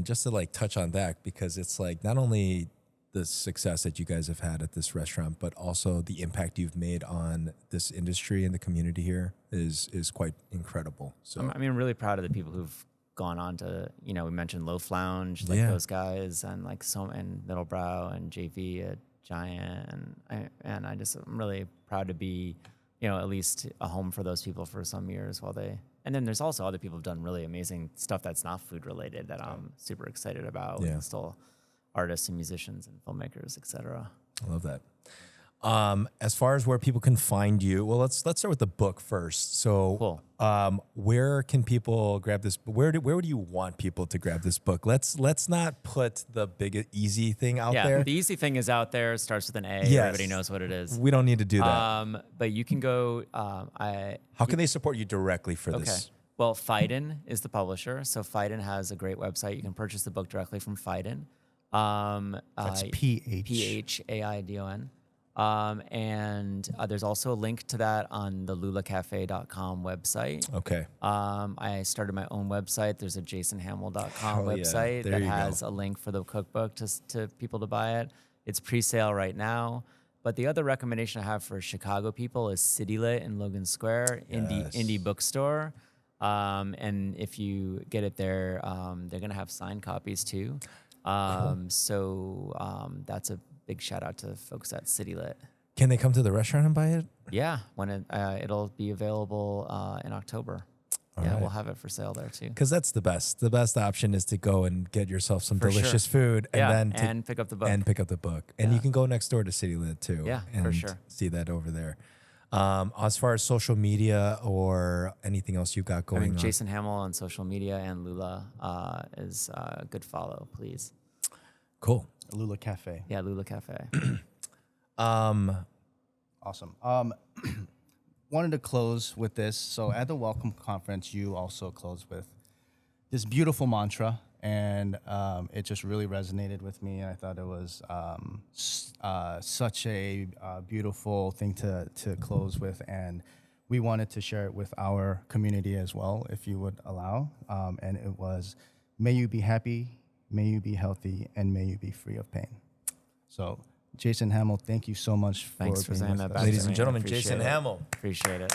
just to like touch on that, because it's like not only the success that you guys have had at this restaurant, but also the impact you've made on this industry and the community here is quite incredible. So I'm really proud of the people who've gone on to, we mentioned Loaf Lounge, like those guys, and like and Middlebrow and JV at Giant, and I'm really proud to be, at least a home for those people for some years while they. And then there's also other people who've done really amazing stuff that's not food related that I'm super excited about. Yeah. Still artists and musicians and filmmakers, etc. I love that. As far as where people can find you, well, let's start with the book first. So, cool. Where can people grab this? Where do you want people to grab this book? Let's not put the big easy thing out there. Yeah, the easy thing is out there. It starts with an A. Yes. Everybody knows what it is. We don't need to do that. But you can go. How can they support you directly for this? Okay. Well, Phaidon is the publisher, so Phaidon has a great website. You can purchase the book directly from Phaidon. That's Phaidon. And there's also a link to that on the lulacafe.com website. Okay. I started my own website. There's a jasonhammel.com website that has a link for the cookbook to people to buy it. It's pre-sale right now. But the other recommendation I have for Chicago people is City Lit in Logan Square, indie bookstore. And if you get it there, they're going to have signed copies too. So that's a big shout out to the folks at City Lit. Can they come to the restaurant and buy it? Yeah, when it'll be available in October. Right. We'll have it for sale there too. Because that's the best. The best option is to go and get yourself some delicious food, and then pick up the book. And you can go next door to City Lit too. Yeah, and for sure. See that over there. As far as social media or anything else you've got going on, Jason Hammel on social media and Lula is a good follow, please. Cool. Lula Cafe. Yeah, Lula Cafe. Awesome. Wanted to close with this. So at the Welcome Conference, you also closed with this beautiful mantra, and it just really resonated with me. I thought it was such a beautiful thing to close with, and we wanted to share it with our community as well, if you would allow. And it was, may you be happy, may you be healthy, and may you be free of pain. So, Jason Hammel, thank you so much Thanks for being saying with that us. back Ladies to and me. gentlemen, Appreciate Jason it. Hammel. Appreciate it.